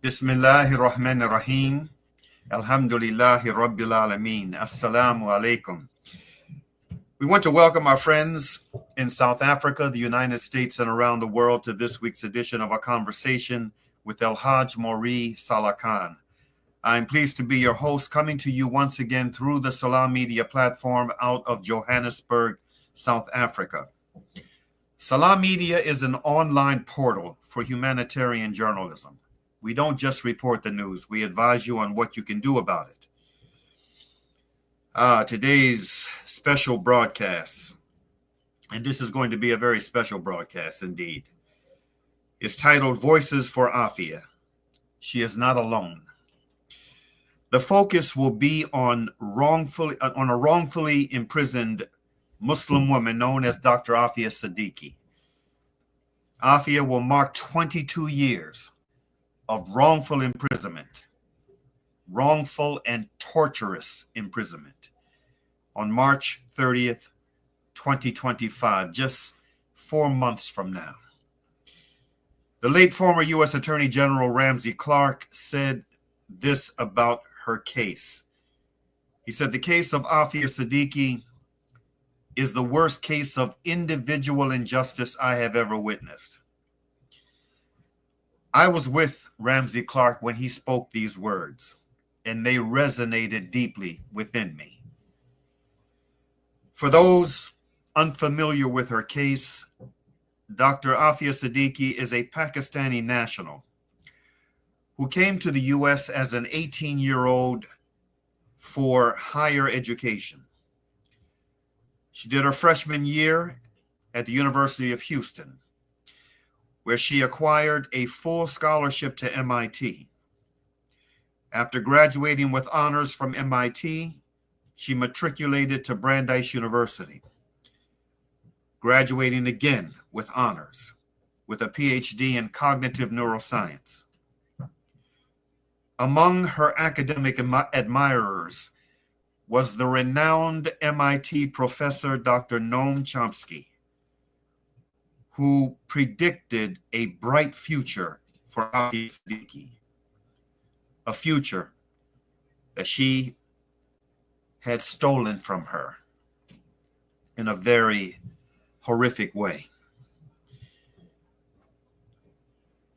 Bismillahir Rahmanir Rahim. Alhamdulillahi Rabbil Alameen. Assalamu alaikum. We want to welcome our friends in South Africa, the United States, and around the world to this week's edition of our conversation with El-Hajj Mauri Saalakhan. I'm pleased to be your host, coming to you once again through the Salam Media platform out of Johannesburg, South Africa. Salam Media is an online portal for humanitarian journalism. We don't just report the news. We advise you on what you can do about it. Today's special broadcast, and this is going to be a very special broadcast indeed, is titled Voices for AAFIA. She is not alone. The focus will be on a wrongfully imprisoned Muslim woman known as Dr. AAFIA Siddiqui. AAFIA will mark 22 years of wrongful imprisonment, wrongful and torturous imprisonment, on March 30th, 2025, just 4 months from now. The late former U.S. Attorney General Ramsey Clark said this about her case. He said, "The case of AAFIA Siddiqui is the worst case of individual injustice I have ever witnessed." I was with Ramsey Clark when he spoke these words, and they resonated deeply within me. For those unfamiliar with her case, Dr. AAFIA Siddiqui is a Pakistani national who came to the U.S. as an 18-year-old for higher education. She did her freshman year at the University of Houston, where she acquired a full scholarship to MIT. After graduating with honors from MIT, she matriculated to Brandeis University, graduating again with honors, with a PhD in cognitive neuroscience. Among her academic admirers was the renowned MIT professor Dr. Noam Chomsky, who predicted a bright future for AAFIA Siddiqui, a future that she had stolen from her in a very horrific way.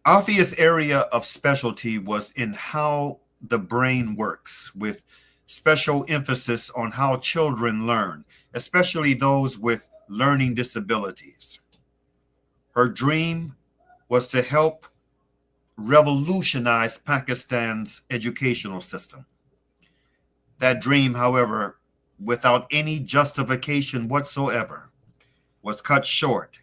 AAFIA's area of specialty was in how the brain works, with special emphasis on how children learn, especially those with learning disabilities. Her dream was to help revolutionize Pakistan's educational system. That dream, however, without any justification whatsoever, was cut short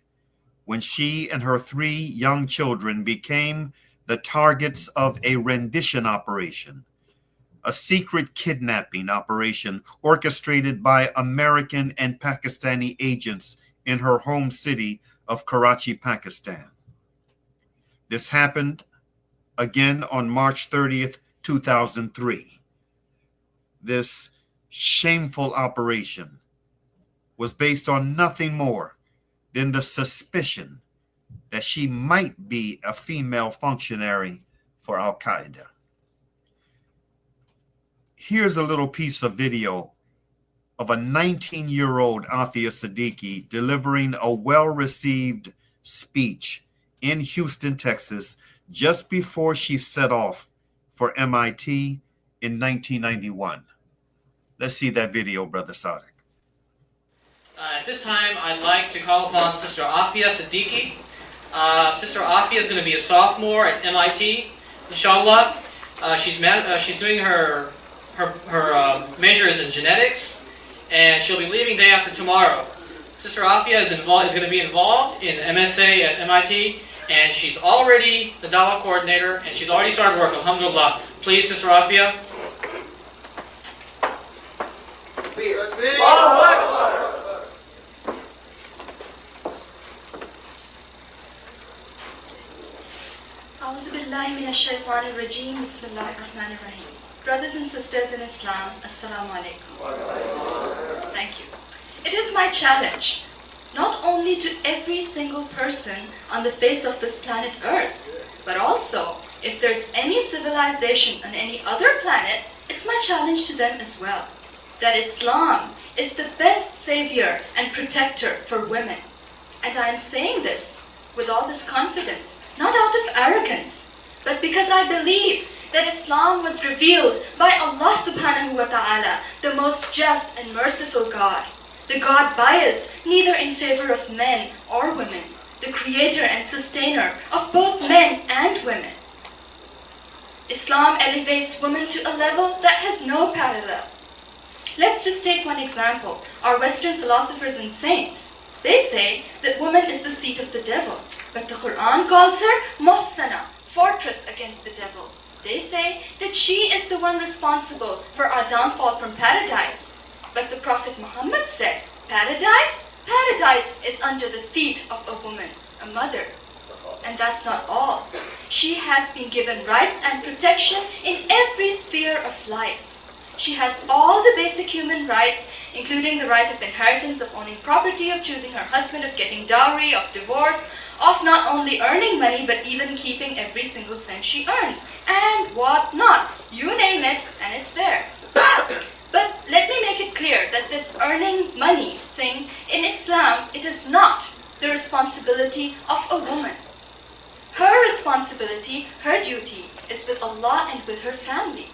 when she and her 3 young children became the targets of a rendition operation, a secret kidnapping operation orchestrated by American and Pakistani agents in her home city of Karachi, Pakistan. This happened again on March 30th, 2003. This shameful operation was based on nothing more than the suspicion that she might be a female functionary for Al-Qaeda. Here's a little piece of video of a 19-year-old AAFIA Siddiqui delivering a well-received speech in Houston, Texas, just before she set off for MIT in 1991. Let's see that video, Brother Sadiq. At this time, I'd like to call upon Sister AAFIA Siddiqui. Sister AAFIA is going to be a sophomore at MIT, inshallah. She's doing her major in genetics, and she'll be leaving day after tomorrow. Sister AAFIA is going to be involved in MSA at MIT, and she's already the Dawah coordinator, and she's already started work, alhamdulillah. Please, Sister AAFIA. Brothers and sisters in Islam, Assalamu alaikum. Thank you. It is my challenge, not only to every single person on the face of this planet Earth, but also If there's any civilization on any other planet, it's my challenge to them as well, that Islam is the best savior and protector for women. And I am saying this with all this confidence, not out of arrogance, but because I believe that Islam was revealed by Allah subhanahu wa ta'ala, the most just and merciful God, the God biased neither in favor of men or women, the creator and sustainer of both men and women. Islam elevates women to a level that has no parallel. Let's just take one example. Our Western philosophers and saints, they say that woman is the seat of the devil, but the Quran calls her Muhsana, fortress against the devil. They say that she is the one responsible for our downfall from paradise. But the Prophet Muhammad said, paradise is under the feet of a woman, a mother. And that's not all. She has been given rights and protection in every sphere of life. She has all the basic human rights, including the right of inheritance, of owning property, of choosing her husband, of getting dowry, of divorce, of not only earning money, but even keeping every single cent she earns, and what not. You name it, and it's there. But let me make it clear that this earning money thing in Islam, it is not the responsibility of a woman. Her responsibility, her duty, is with Allah and with her family.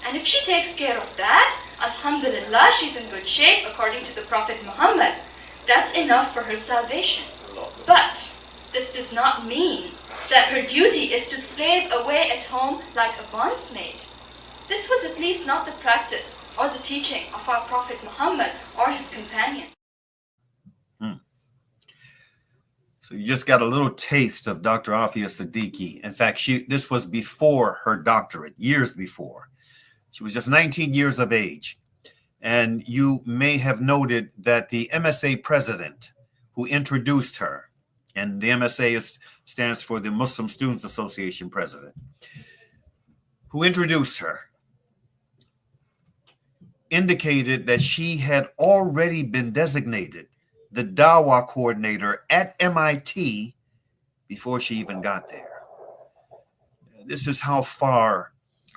And if she takes care of that, alhamdulillah, she's in good shape according to the Prophet Muhammad. That's enough for her salvation. But this does not mean that her duty is to slave away at home like a bondsmaid. This was at least not the practice or the teaching of our Prophet Muhammad or his companions. So you just got a little taste of Dr. AAFIA Siddiqui. In fact, this was before her doctorate, years before. She was just 19 years of age. And you may have noted that the MSA president who introduced her, and the MSA stands for the Muslim Students Association president, who introduced her, indicated that she had already been designated the Dawah coordinator at MIT before she even got there. This is how far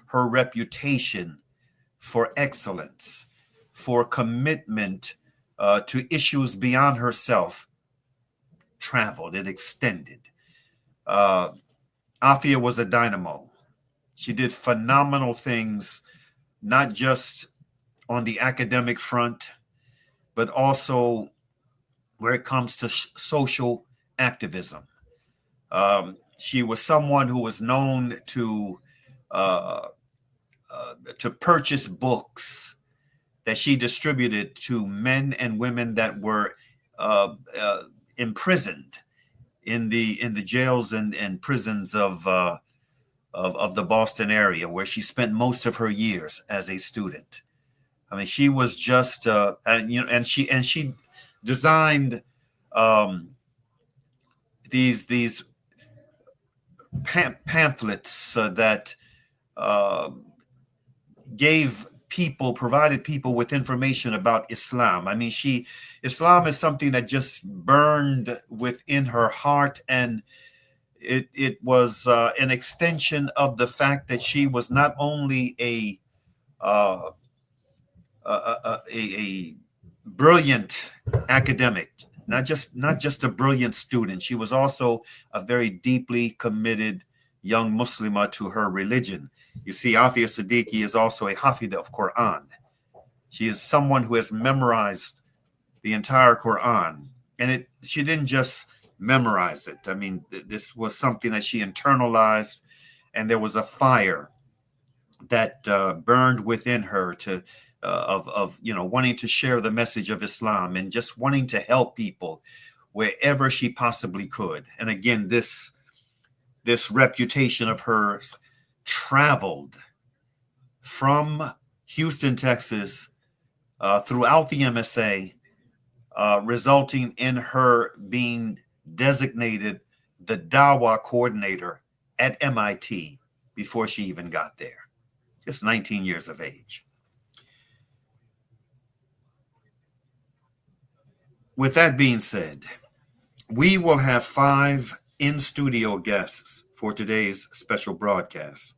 her reputation for excellence, for commitment to issues beyond herself traveled, it extended. AAFIA was a dynamo. She did phenomenal things, not just on the academic front, but also where it comes to social activism. She was someone who was known to purchase books that she distributed to men and women that were imprisoned in the jails and prisons of the Boston area, where she spent most of her years as a student. I mean, she was just and she designed these pamphlets that provided people with information about Islam. I mean, Islam is something that just burned within her heart, and it was an extension of the fact that she was not only a brilliant academic, not just a brilliant student. She was also a very deeply committed young Muslimah to her religion. You see, AAFIA Siddiqui is also a Hafida of Quran. She is someone who has memorized the entire Quran, and she didn't just memorize it. I mean, this was something that she internalized, and there was a fire that burned within her of wanting to share the message of Islam and just wanting to help people wherever she possibly could. And again, this reputation of hers traveled from Houston, Texas, throughout the MSA, resulting in her being designated the Dawah coordinator at MIT before she even got there. Just 19 years of age. With that being said, we will have 5 in-studio guests for today's special broadcast.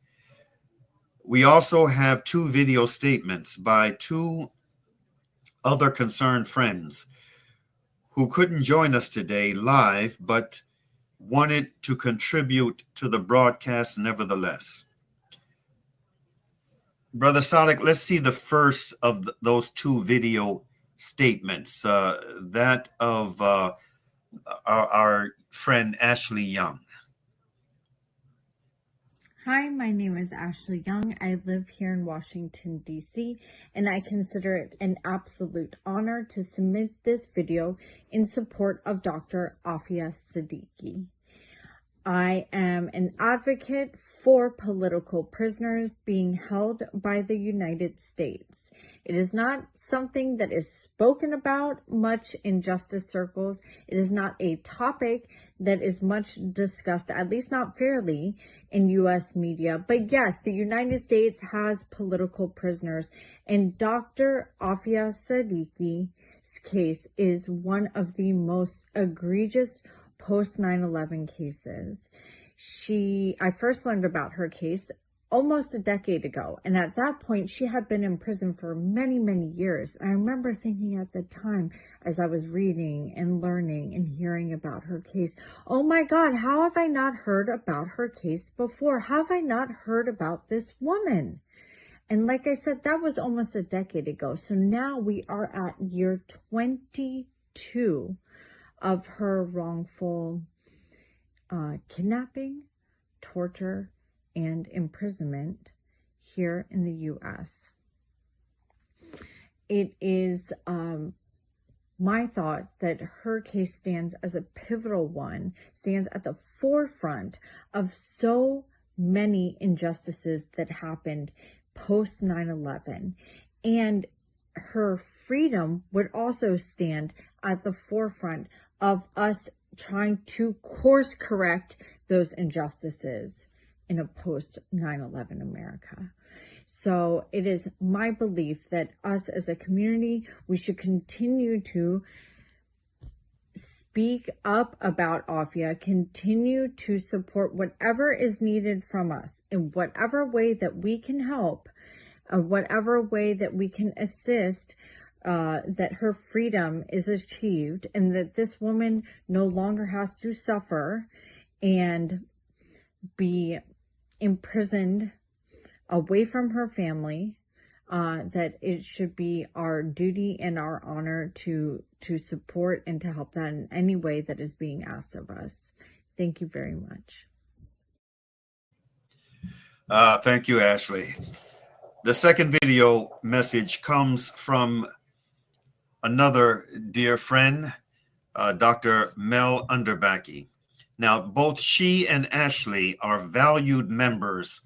We also have 2 video statements by 2 other concerned friends who couldn't join us today live, but wanted to contribute to the broadcast nevertheless. Brother Saalakh, let's see the first of those 2 video statements, that of our friend Ashley Young. Hi, my name is Ashley Young. I live here in Washington, D.C., and I consider it an absolute honor to submit this video in support of Dr. AAFIA Siddiqui. I am an advocate for political prisoners being held by the United States. It is not something that is spoken about much in justice circles. It is not a topic that is much discussed, at least not fairly, in U.S. media. But yes, the United States has political prisoners, and Dr. AAFIA Siddiqui's case is one of the most egregious post 9/11 cases. I first learned about her case almost a decade ago, and at that point she had been in prison for many, many years. I remember thinking at the time, as I was reading and learning and hearing about her case, oh my God, how have I not heard about her case before? How have I not heard about this woman? And like I said, that was almost a decade ago. So now we are at year 22 of her wrongful kidnapping, torture, and imprisonment here in the U.S. It is my thoughts that her case stands as a pivotal one, stands at the forefront of so many injustices that happened post 9/11. And her freedom would also stand at the forefront of us trying to course correct those injustices in a post 9/11 America. So it is my belief that us as a community, we should continue to speak up about AAFIA, continue to support whatever is needed from us in whatever way that we can help, whatever way that we can assist, that her freedom is achieved and that this woman no longer has to suffer and be imprisoned away from her family, that it should be our duty and our honor to support and to help that in any way that is being asked of us. Thank you very much. Thank you, Ashley. The second video message comes from another dear friend, Dr. Mel Underbaki. Now, both she and Ashley are valued members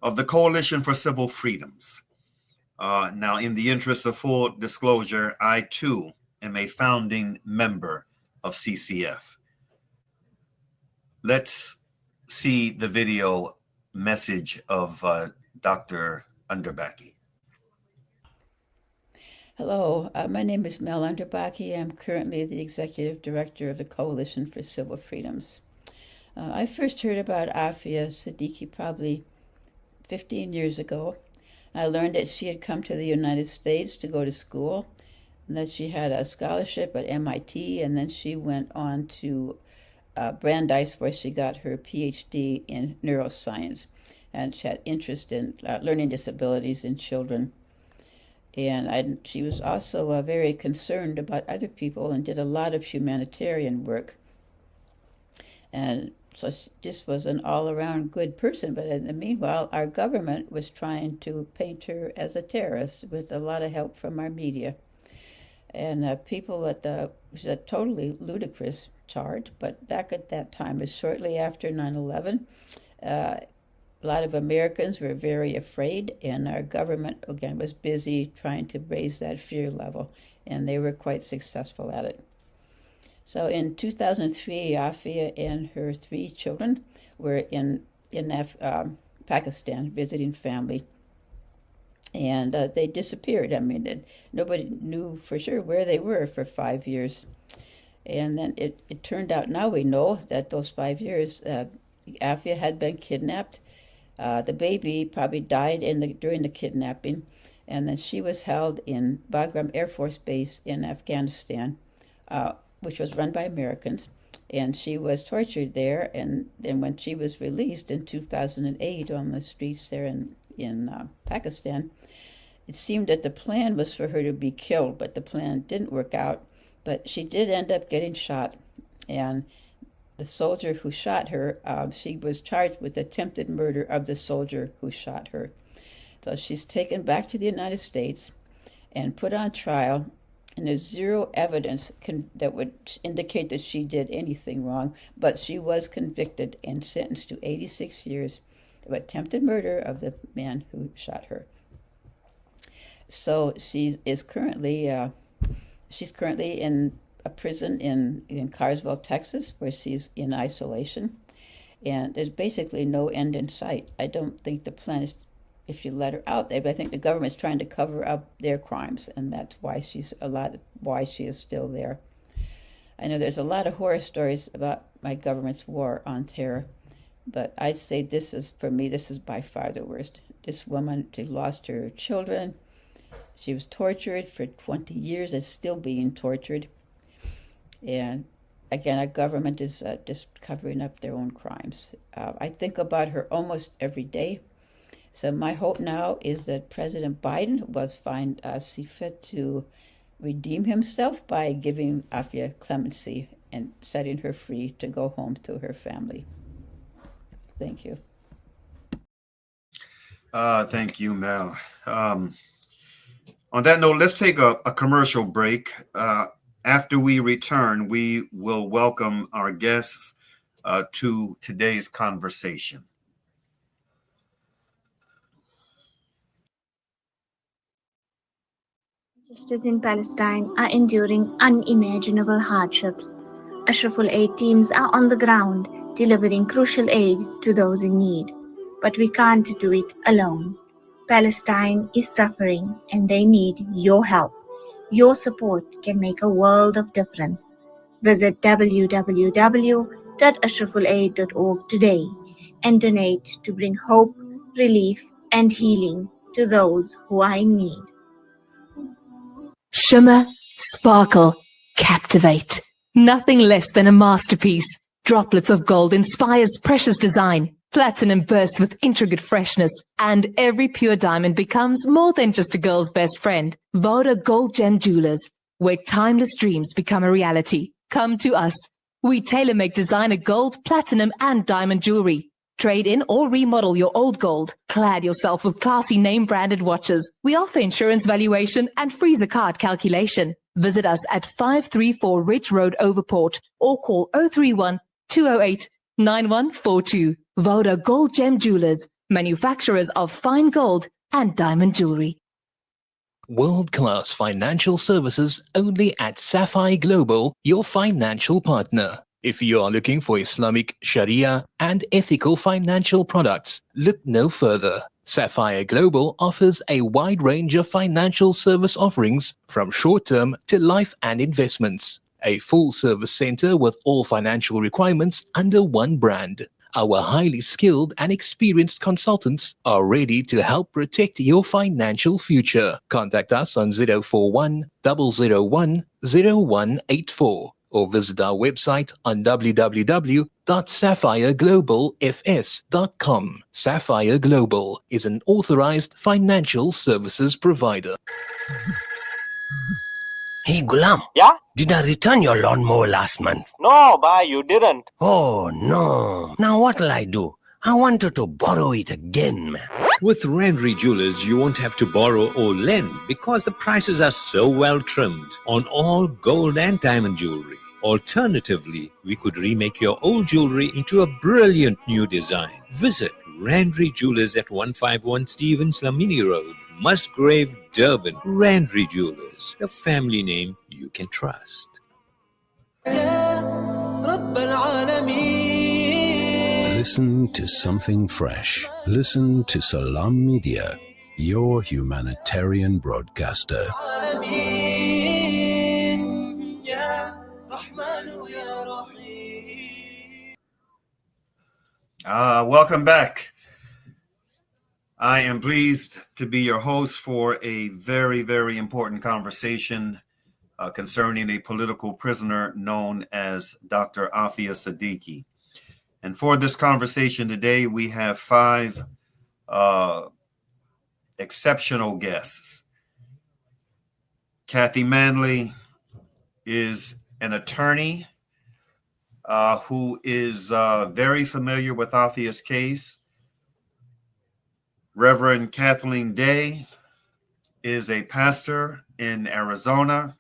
of the Coalition for Civil Freedoms. Now, in the interest of full disclosure, I too am a founding member of CCF. Let's see the video message of Dr. Underbaki. Hello, my name is Mel Underbaki. I'm currently the Executive Director of the Coalition for Civil Freedoms. I first heard about AAFIA Siddiqui probably 15 years ago. I learned that she had come to the United States to go to school, and that she had a scholarship at MIT, and then she went on to Brandeis, where she got her PhD in neuroscience, and she had interest in learning disabilities in children. And she was also very concerned about other people and did a lot of humanitarian work. And so she just was an all-around good person. But in the meanwhile, our government was trying to paint her as a terrorist with a lot of help from our media. And people at it was a totally ludicrous charge, but back at that time, it was shortly after 9/11, a lot of Americans were very afraid, and our government, again, was busy trying to raise that fear level, and they were quite successful at it. So in 2003, AAFIA and her 3 children were in Pakistan visiting family, and they disappeared. I mean, nobody knew for sure where they were for 5 years. And then it turned out, now we know that those 5 years, AAFIA had been kidnapped. The baby probably died during the kidnapping, and then she was held in Bagram Air Force Base in Afghanistan, which was run by Americans, and she was tortured there. And then when she was released in 2008 on the streets there in Pakistan, it seemed that the plan was for her to be killed, but the plan didn't work out. But she did end up getting shot, and the soldier who shot her, she was charged with attempted murder of the soldier who shot her. So she's taken back to the United States and put on trial, and there's zero evidence that would indicate that she did anything wrong, but she was convicted and sentenced to 86 years of attempted murder of the man who shot her. So she is currently in a prison in Carswell, Texas, where she's in isolation, and there's basically no end in sight. I don't think the plan is, if you let her out there, but I think the government's trying to cover up their crimes, and that's why she is still there. I know there's a lot of horror stories about my government's war on terror, but I'd say this is by far the worst. This woman, she lost her children. She was tortured for 20 years, is still being tortured. And again, our government is just covering up their own crimes. I think about her almost every day. So my hope now is that President Biden will see fit to redeem himself by giving AAFIA clemency and setting her free to go home to her family. Thank you. Thank you, Mel. On that note, let's take a commercial break. After we return, we will welcome our guests to today's conversation. Sisters in Palestine are enduring unimaginable hardships. Ashraful Aid teams are on the ground, delivering crucial aid to those in need. But we can't do it alone. Palestine is suffering and they need your help. Your support can make a world of difference. Visit www.ashrafulaid.org today and donate to bring hope, relief, and healing to those who are in need. Shimmer, sparkle, captivate. Nothing less than a masterpiece. Droplets of gold inspires precious design. Platinum bursts with intricate freshness, and every pure diamond becomes more than just a girl's best friend. Voda Gold Gem Jewelers, where timeless dreams become a reality. Come to us. We tailor-make designer gold, platinum, and diamond jewelry. Trade in or remodel your old gold. Clad yourself with classy name-branded watches. We offer insurance valuation and freezer card calculation. Visit us at 534 Ridge Road, Overport, or call 031-208-9142. Voda Gold Gem Jewelers, manufacturers of fine gold and diamond jewelry. World-class financial services only at Sapphire Global, your financial partner. If you are looking for Islamic, Sharia, and ethical financial products, look no further. Sapphire Global offers a wide range of financial service offerings from short-term to life and investments. A full-service center with all financial requirements under one brand. Our highly skilled and experienced consultants are ready to help protect your financial future. Contact us on 041 001 0184 or visit our website on www.sapphireglobalfs.com. Sapphire Global is an authorized financial services provider. Hey Gulam. Yeah? Did I return your lawnmower last month? No, bye, you didn't. Oh no. Now what'll I do? I wanted to borrow it again, man. With Rendry Jewelers, you won't have to borrow or lend because the prices are so well trimmed on all gold and diamond jewelry. Alternatively, we could remake your old jewelry into a brilliant new design. Visit Rendry Jewelers at 151 Stevens Lamini Road, Musgrave, Durban. Rendry Jewelers, the family name you can trust. Listen to something fresh. Listen to Salam Media, your humanitarian broadcaster. Welcome back. I am pleased to be your host for a very, very important conversation concerning a political prisoner known as Dr. AAFIA Siddiqui. And for this conversation today, we have five exceptional guests. Kathy Manley is an attorney who is very familiar with AAFIA's case. Reverend Kathleen Day is a pastor in Arizona,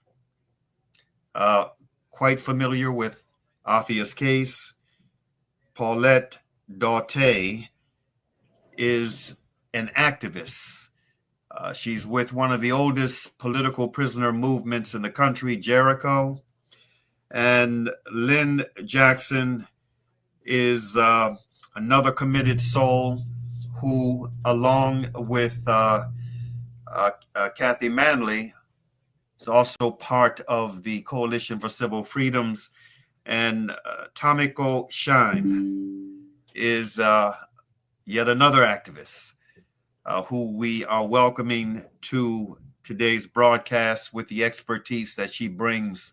quite familiar with AAFIA's case. Paulette Daute is an activist. She's with one of the oldest political prisoner movements in the country, Jericho. And Lynn Jackson is another committed soul who, along with Kathy Manley, is also part of the Coalition for Civil Freedoms. And Tomiko Shine is yet another activist who we are welcoming to today's broadcast with the expertise that she brings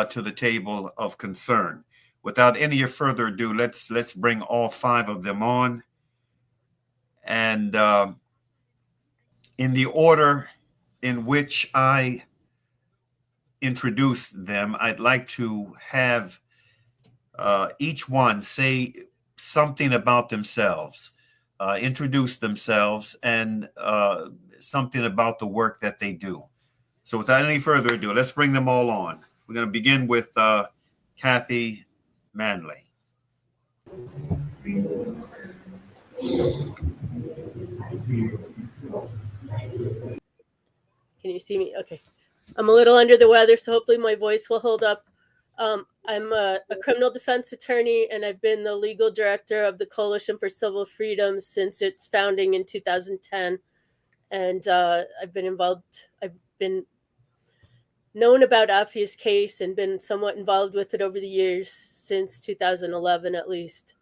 to the table of concern. Without any further ado, let's bring all five of them on. And in the order in which I introduce them, I'd like to have each one say something about themselves, introduce themselves, and something about the work that they do. So without any further ado, let's bring them all on. We're going to begin with Kathy Manley. Can you see me? Okay. I'm a little under the weather, so hopefully my voice will hold up. I'm a criminal defense attorney, and I've been the legal director of the Coalition for Civil Freedoms since its founding in 2010. And I've been known about AAFIA's case and been somewhat involved with it over the years since 2011 at least.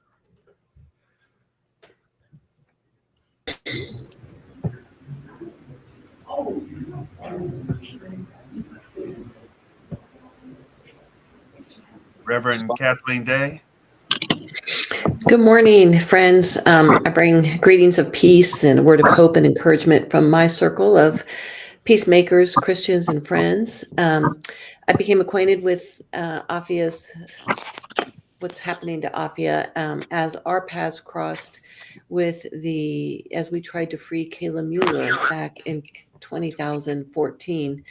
Reverend Kathleen Day. Good morning, friends. I bring greetings of peace and a word of hope and encouragement from my circle of peacemakers, Christians, and friends. I became acquainted with AAFIA's, what's happening to AAFIA as our paths crossed as we tried to free Kayla Mueller back in 2014,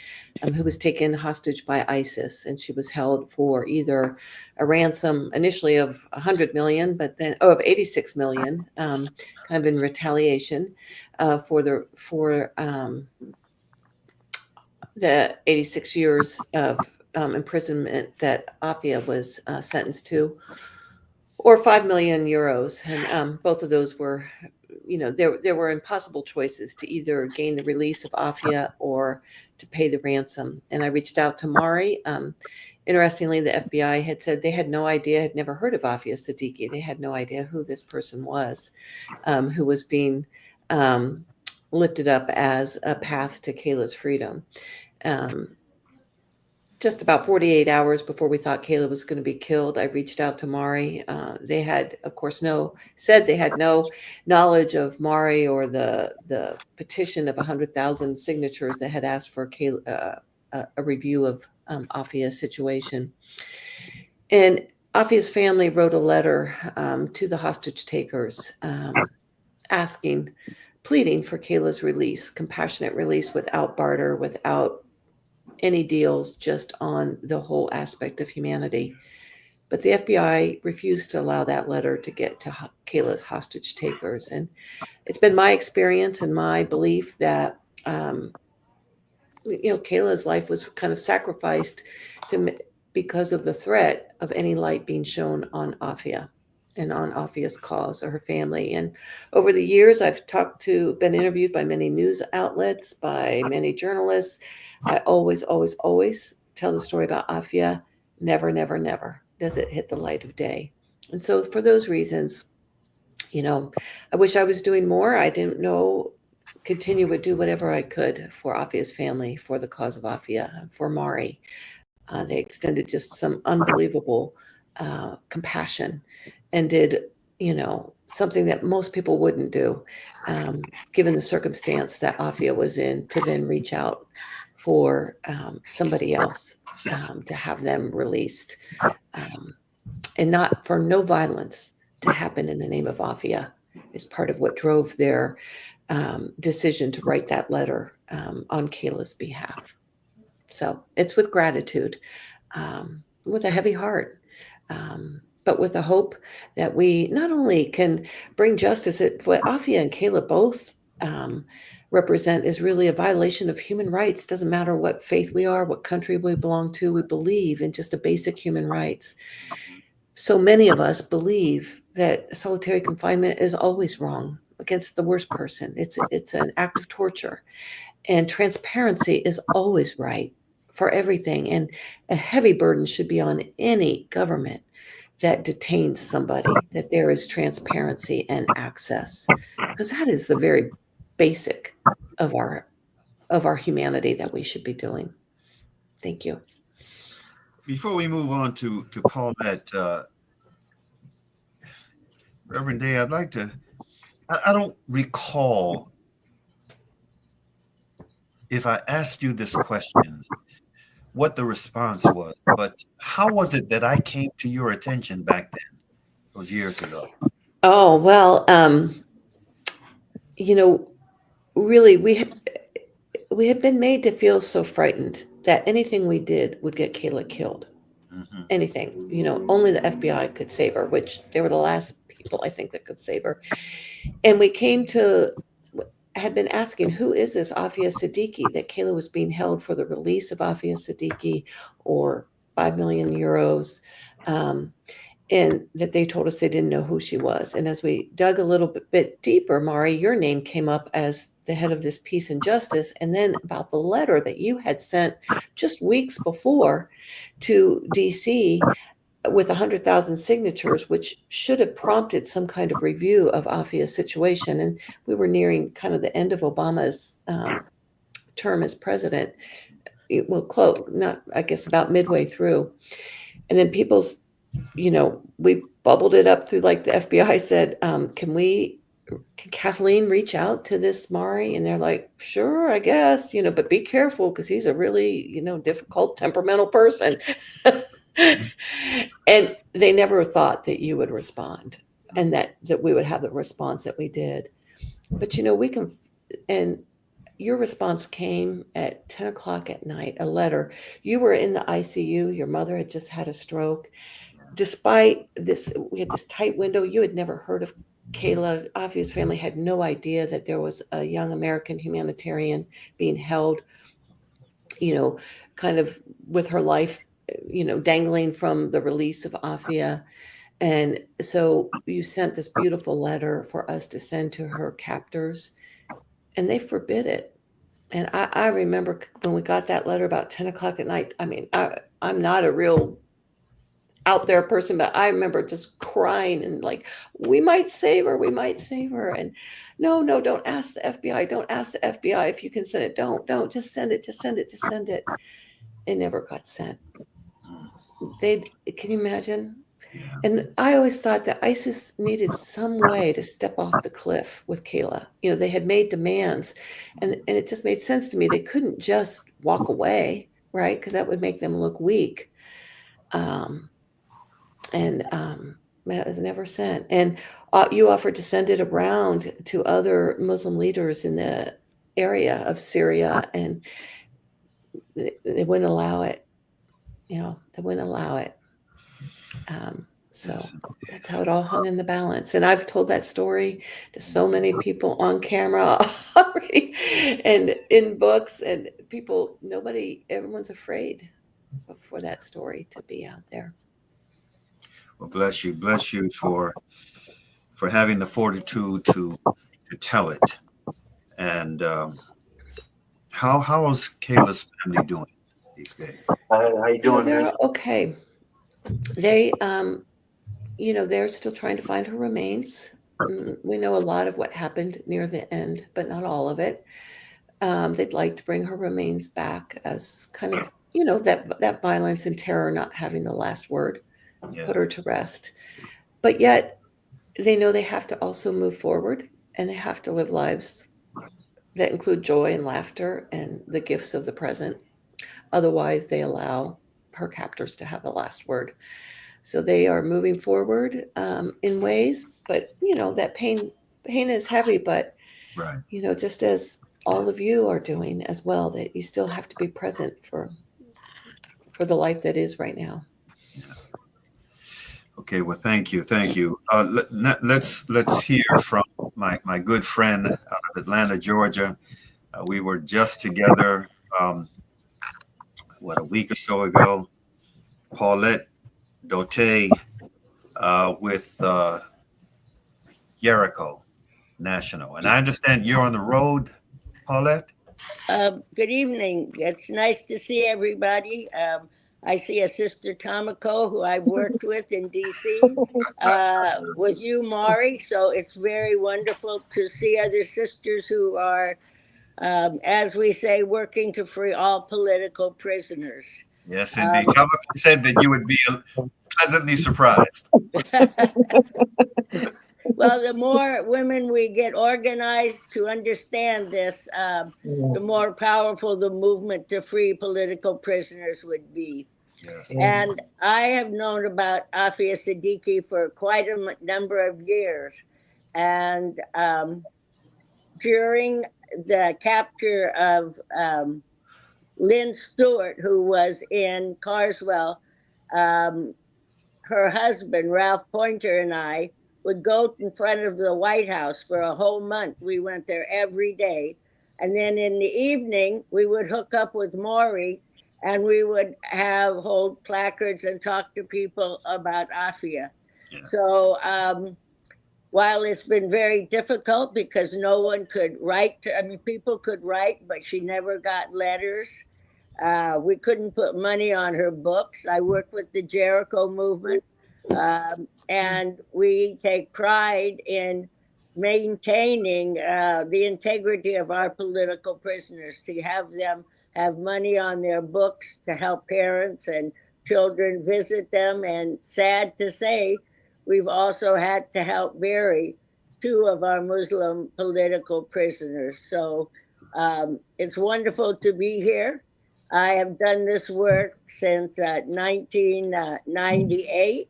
who was taken hostage by ISIS, and she was held for either a ransom initially of 100 million, but then of 86 million, kind of in retaliation for the 86 years of imprisonment that AAFIA was sentenced to, or 5 million euros, and both of those were. There were impossible choices to either gain the release of AAFIA or to pay the ransom. And I reached out to Mauri. Interestingly, the FBI had said they had no idea, had never heard of AAFIA Siddiqui. They had no idea who this person was, who was being lifted up as a path to Kayla's freedom. Just about 48 hours before we thought Kayla was going to be killed, I reached out to Mauri. They had, of course, said they had no knowledge of Mauri or the petition of 100,000 signatures that had asked for Kayla, a review of AAFIA's situation. And AAFIA's family wrote a letter to the hostage takers pleading for Kayla's release, compassionate release without barter, without any deals, just on the whole aspect of humanity. But the FBI refused to allow that letter to get to Kayla's hostage takers. And it's been my experience and my belief that, Kayla's life was kind of sacrificed because of the threat of any light being shown on AAFIA and on AAFIA's cause or her family. And over the years, I've been interviewed by many news outlets, by many journalists. I always, always, always tell the story about AAFIA. Never, never, never does it hit the light of day. And so for those reasons, I wish I was doing more. I didn't know. Continue would do whatever I could for Afia's family, for the cause of Afia, for Mauri. They extended just some unbelievable compassion and did, something that most people wouldn't do, given the circumstance that Afia was in, to then reach out for somebody else, to have them released, and not for no violence to happen in the name of Afia is part of what drove their decision to write that letter on Kayla's behalf. So it's with gratitude, with a heavy heart, but with a hope that we not only can bring justice, what Afia and Kayla both represent is really a violation of human rights. Doesn't matter what faith we are, what country we belong to, we believe in just a basic human rights. So many of us believe that solitary confinement is always wrong against the worst person. It's an act of torture. And transparency is always right for everything. And a heavy burden should be on any government that detains somebody, that there is transparency and access, because that is the very basic of our humanity that we should be doing. Thank you. Before we move on to Paulette, Reverend Day, I'd like to, I don't recall if I asked you this question, what the response was, but how was it that I came to your attention back then, those years ago? Oh, well, really, we had been made to feel so frightened that anything we did would get Kayla killed. Mm-hmm. Anything, only the FBI could save her, which they were the last people, I think, that could save her. And we had been asking, who is this Afia Siddiqui, that Kayla was being held for the release of Afia Siddiqui, or 5 million euros, and that they told us they didn't know who she was. And as we dug a little bit deeper, Mauri, your name came up as the head of this Peace and Justice, and then about the letter that you had sent just weeks before to DC with 100,000 signatures, which should have prompted some kind of review of Afia's situation. And we were nearing kind of the end of Obama's term as president. Well, close, not, I guess, about midway through. And then we bubbled it up through, like, the FBI said, can Kathleen reach out to this Mauri? And they're like, sure, I guess, but be careful, because he's a really, difficult, temperamental person. And they never thought that you would respond, and that we would have the response that we did. But, we can, and your response came at 10 o'clock at night, a letter. You were in the ICU. Your mother had just had a stroke. Despite this, we had this tight window. You had never heard of Kayla. Afia's family had no idea that there was a young American humanitarian being held, kind of with her life, dangling from the release of Afia. And so you sent this beautiful letter for us to send to her captors, and they forbid it. And I remember when we got that letter about 10 o'clock at night. I mean, I'm not a real out there person, but I remember just crying and like, we might save her. And no, don't ask the FBI. Don't ask the FBI if you can send it. Don't, just send it. It never got sent. Can you imagine? Yeah. And I always thought that ISIS needed some way to step off the cliff with Kayla. They had made demands, and it just made sense to me. They couldn't just walk away, right? Because that would make them look weak. That was never sent. And you offered to send it around to other Muslim leaders in the area of Syria, and they wouldn't allow it. They wouldn't allow it. So that's how it all hung in the balance. And I've told that story to so many people on camera already, and in books, and everyone's afraid for that story to be out there. Well, bless you for having the fortitude to tell it. And how is Kayla's family doing these days? How you doing? They're okay. They, they're still trying to find her remains. We know a lot of what happened near the end, but not all of it. They'd like to bring her remains back as kind of, that violence and terror not having the last word, put her to rest. But yet they know they have to also move forward, and they have to live lives that include joy and laughter and the gifts of the present. Otherwise, they allow her captors to have the last word. So they are moving forward in ways, but that pain is heavy. But Right. just as all of you are doing as well, that you still have to be present for the life that is right now. Yes. Okay. Well, thank you. Let's hear from my good friend out of Atlanta, Georgia. We were just together, a week or so ago. Paulette Dote with Jericho National. And I understand you're on the road, Paulette? Good evening. It's nice to see everybody. I see a Sister Tomiko who I've worked with in DC, with you, Mauri. So it's very wonderful to see other sisters who are, as we say, working to free all political prisoners. Yes, indeed. Tomiko said that you would be pleasantly surprised. Well, the more women we get organized to understand this, the more powerful the movement to free political prisoners would be. Yes. And I have known about AAFIA Siddiqui for quite a number of years. And during the capture of Lynn Stewart, who was in Carswell, her husband, Ralph Pointer, and I would go in front of the White House for a whole month. We went there every day. And then in the evening, we would hook up with Mauri, and we would hold placards and talk to people about AAFIA. Yeah. So while it's been very difficult because no one could write, people could write, but she never got letters. We couldn't put money on her books. I work with the Jericho movement, and we take pride in maintaining the integrity of our political prisoners, to have them have money on their books to help parents and children visit them. And sad to say, we've also had to help bury 2 of our Muslim political prisoners. So it's wonderful to be here. I have done this work since 1998.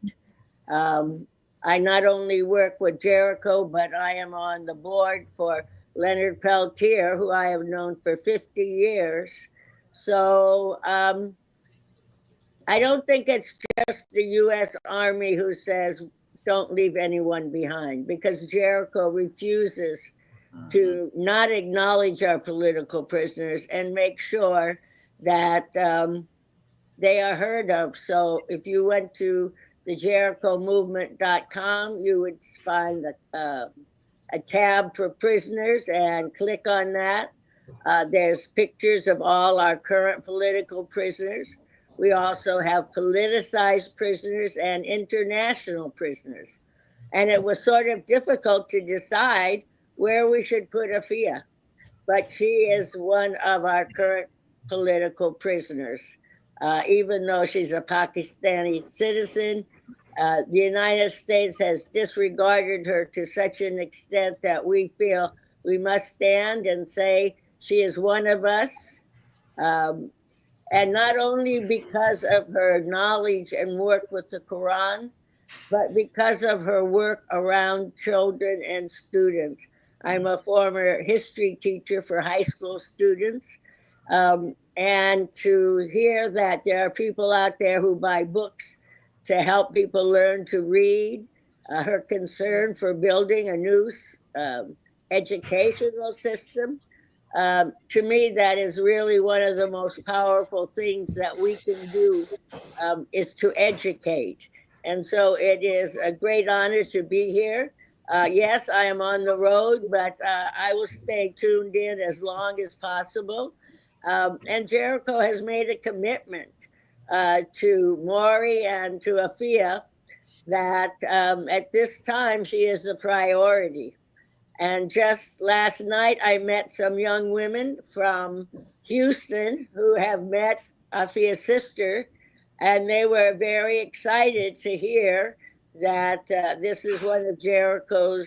I not only work with Jericho, but I am on the board for Leonard Peltier, who I have known for 50 years. So I don't think it's just the U.S. Army who says, don't leave anyone behind, because Jericho refuses to not acknowledge our political prisoners and make sure that they are heard of. So if you went to the JerichoMovement.com, you would find a tab for prisoners and click on that. There's pictures of all our current political prisoners. We also have politicized prisoners and international prisoners. And it was sort of difficult to decide where we should put AAFIA, but she is one of our current political prisoners. Even though she's a Pakistani citizen, the United States has disregarded her to such an extent that we feel we must stand and say she is one of us. And not only because of her knowledge and work with the Quran, but because of her work around children and students. I'm a former history teacher for high school students. And to hear that there are people out there who buy books to help people learn to read, her concern for building a new educational system, to me, that is really one of the most powerful things that we can do, is to educate. And so it is a great honor to be here. Yes, I am on the road, but I will stay tuned in as long as possible. And Jericho has made a commitment to Mauri and to AAFIA that at this time she is the priority. And just last night, I met some young women from Houston who have met Afia's sister, and they were very excited to hear that this is one of Jericho's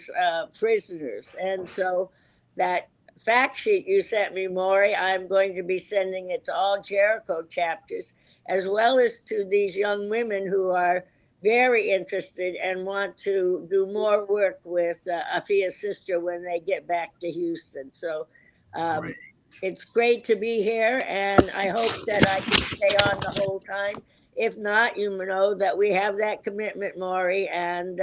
prisoners. And so that fact sheet you sent me, Mauri, I'm going to be sending it to all Jericho chapters, as well as to these young women who are very interested and want to do more work with Afia's sister when they get back to Houston. So it's great to be here, and I hope that I can stay on the whole time. If not, you know that we have that commitment, Mauri, and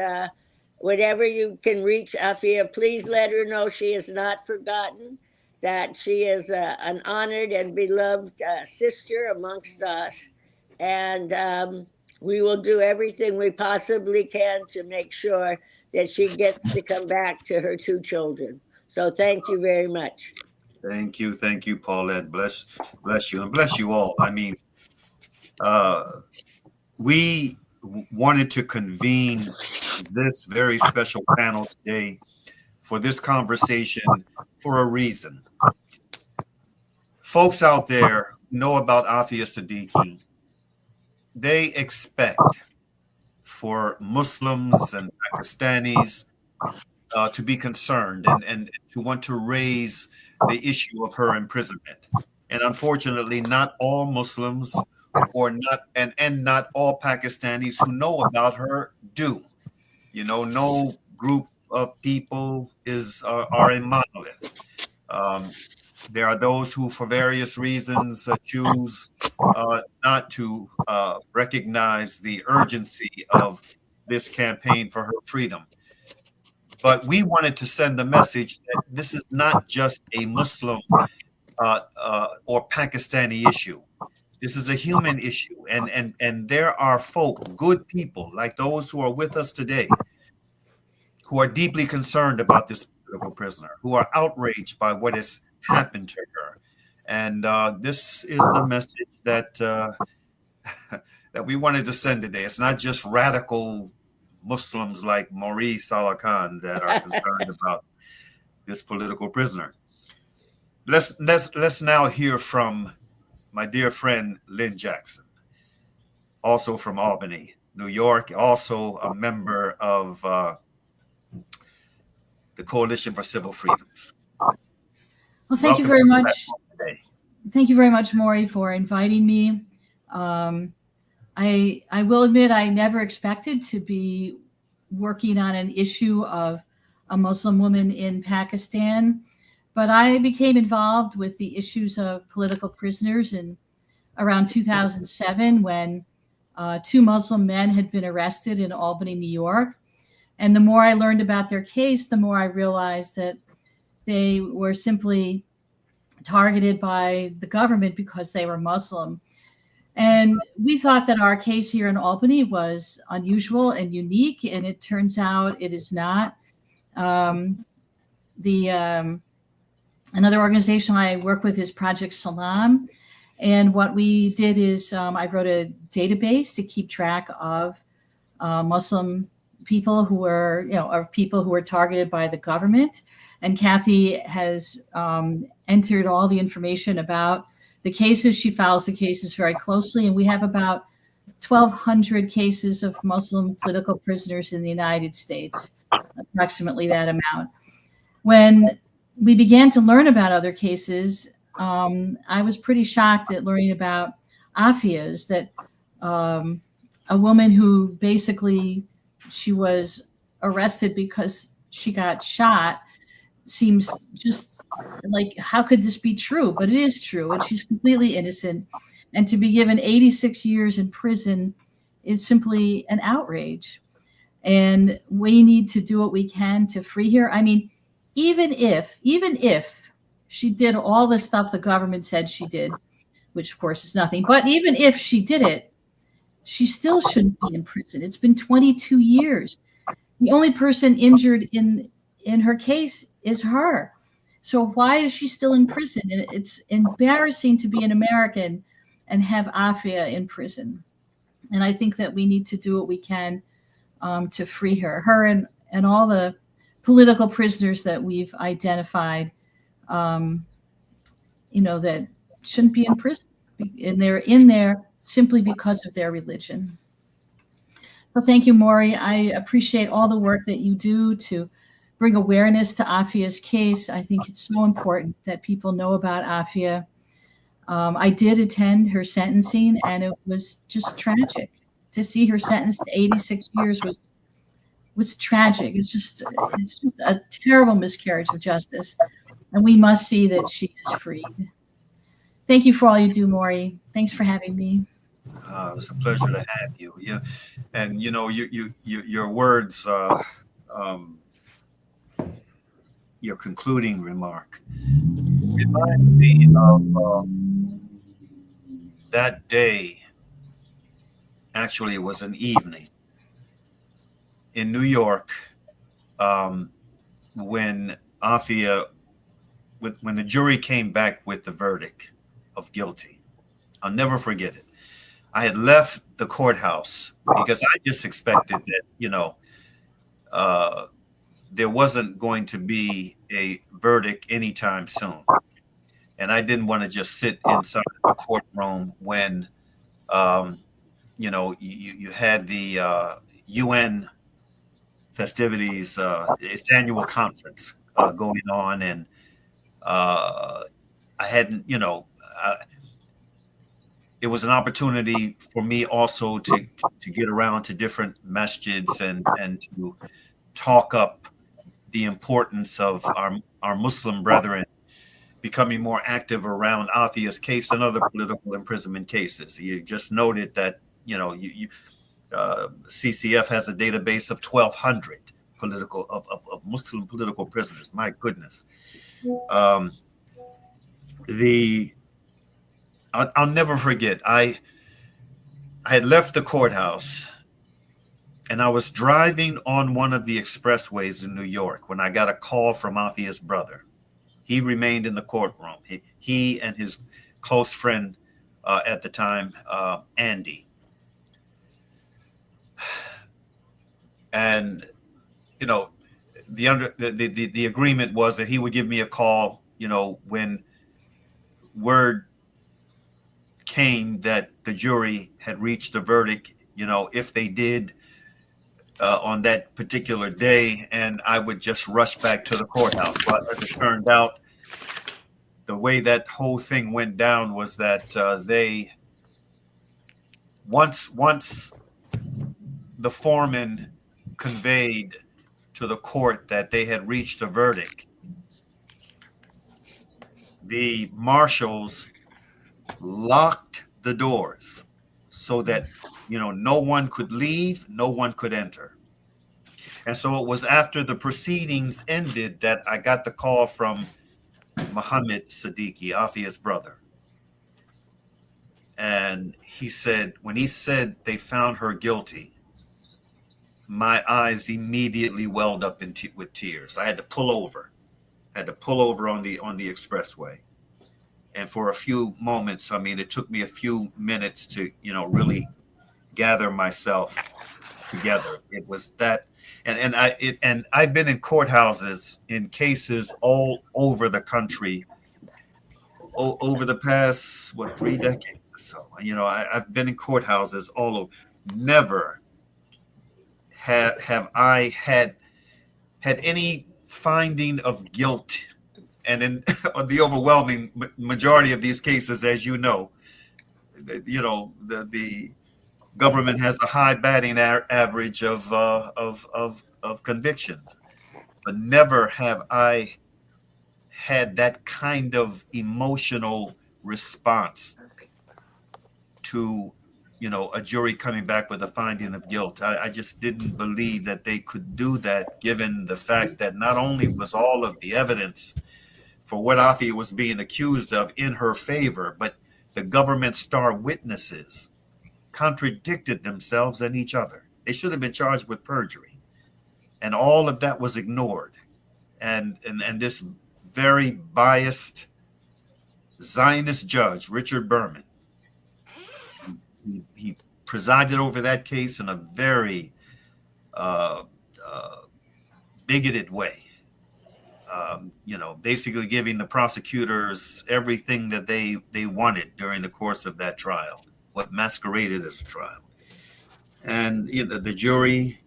whatever you can reach Afia, please let her know she is not forgotten, that she is an honored and beloved sister amongst us, and we will do everything we possibly can to make sure that she gets to come back to her two children. So thank you very much. Thank you, Paulette. Bless you, and bless you all. I mean, we wanted to convene this very special panel today for this conversation for a reason. Folks out there who know about Afia Siddiqui, they expect for Muslims and Pakistanis to be concerned and to want to raise the issue of her imprisonment. And unfortunately, not all Muslims or not and not all Pakistanis who know about her do. You know, no group of people are a monolith. There are those who, for various reasons, choose not to recognize the urgency of this campaign for her freedom. But we wanted to send the message that this is not just a Muslim or Pakistani issue. This is a human issue, and there are folk, good people like those who are with us today, who are deeply concerned about this political prisoner, who are outraged by what has happened to her. And this is the message that that we wanted to send today. It's not just radical Muslims like Mauri Saalakhan that are concerned about this political prisoner. Let's now hear from my dear friend Lynn Jackson, also from Albany, New York, also a member of the Coalition for Civil Freedoms. Well, thank you very much. Thank you very much, Mauri, for inviting me. I will admit I never expected to be working on an issue of a Muslim woman in Pakistan, but I became involved with the issues of political prisoners in around 2007 when two Muslim men had been arrested in Albany, New York. And the more I learned about their case, the more I realized that they were simply targeted by the government because they were Muslim. And we thought that our case here in Albany was unusual and unique, and it turns out it is not. Another organization I work with is Project Salam. And what we did is I wrote a database to keep track of Muslim people who were, of people who were targeted by the government. And Kathy has entered all the information about the cases. She follows the cases very closely. And we have about 1,200 cases of Muslim political prisoners in the United States, approximately that amount. When we began to learn about other cases, I was pretty shocked at learning about Afia's, that a woman who basically, she was arrested because she got shot, seems just like, how could this be true? But it is true, and she's completely innocent. And to be given 86 years in prison is simply an outrage. And we need to do what we can to free her. I mean, even if she did all the stuff the government said she did, which of course is nothing, but even if she did it, she still shouldn't be in prison. It's been 22 years. The only person injured in her case is her. So why is she still in prison? And it's embarrassing to be an American and have Afia in prison. And I think that we need to do what we can to free her and all the political prisoners that we've identified, that shouldn't be in prison. And they're in there simply because of their religion. So thank you, Mauri. I appreciate all the work that you do to bring awareness to AAFIA's case. I think it's so important that people know about AAFIA. I did attend her sentencing, and it was just tragic. To see her sentenced to 86 years was tragic. It's just a terrible miscarriage of justice, and we must see that she is freed. Thank you for all you do, Mauri. Thanks for having me. It was a pleasure to have you. Yeah, and your words, your concluding remark, reminds me of that day. Actually, it was an evening in New York when AAFIA, when the jury came back with the verdict of guilty. I'll never forget it. I had left the courthouse because I just expected that, there wasn't going to be a verdict anytime soon. And I didn't want to just sit inside the courtroom when, you had the UN festivities, its annual conference going on. And I hadn't, it was an opportunity for me also to get around to different masjids and to talk up the importance of our Muslim brethren becoming more active around AAFIA's case and other political imprisonment cases. You just noted that, CCF has a database of 1,200 of Muslim political prisoners. My goodness. I'll never forget. I had left the courthouse and I was driving on one of the expressways in New York when I got a call from AAFIA's brother. He remained in the courtroom. He and his close friend at the time, Andy. And the agreement was that he would give me a call, when word came that the jury had reached a verdict, if they did on that particular day, and I would just rush back to the courthouse. But as it turned out, the way that whole thing went down was that they once the foreman conveyed to the court that they had reached a verdict, the marshals locked the doors so that no one could leave, no one could enter. And so it was after the proceedings ended that I got the call from Muhammad Siddiqui, AAFIA's brother. And he said, when he said they found her guilty, my eyes immediately welled up with tears. I had to pull over on the expressway. And for a few moments, it took me a few minutes to, really gather myself together. It was that, and I've been in courthouses in cases all over the country over the past 3 decades or so. I've been in courthouses all over. Never have I had any finding of guilt. And in the overwhelming majority of these cases, as you know, the government has a high batting average of convictions, but never have I had that kind of emotional response to a jury coming back with a finding of guilt. I just didn't believe that they could do that, given the fact that not only was all of the evidence for what AAFIA was being accused of in her favor, but the government star witnesses contradicted themselves and each other. They should have been charged with perjury. And all of that was ignored. And this very biased Zionist judge, Richard Berman, he presided over that case in a very uh, bigoted way. Basically giving the prosecutors everything that they wanted during the course of that trial, what masqueraded as a trial. And the jury,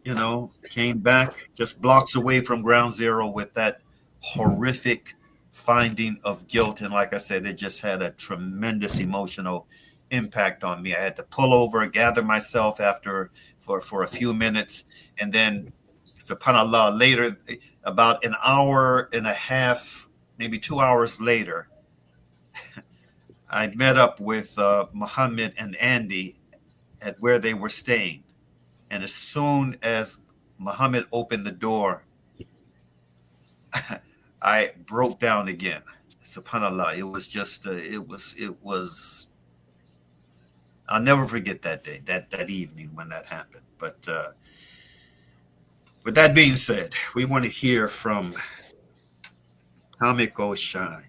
came back just blocks away from ground zero with that horrific finding of guilt. And like I said, it just had a tremendous emotional impact on me. I had to pull over, gather myself for a few minutes, and then subhanAllah, later, about an hour and a half, maybe 2 hours later, I met up with Muhammad and Andy at where they were staying. And as soon as Muhammad opened the door, I broke down again. SubhanAllah, it was just, it was, I'll never forget that day, that evening when that happened. But with that being said, we want to hear from Tamiko Shine.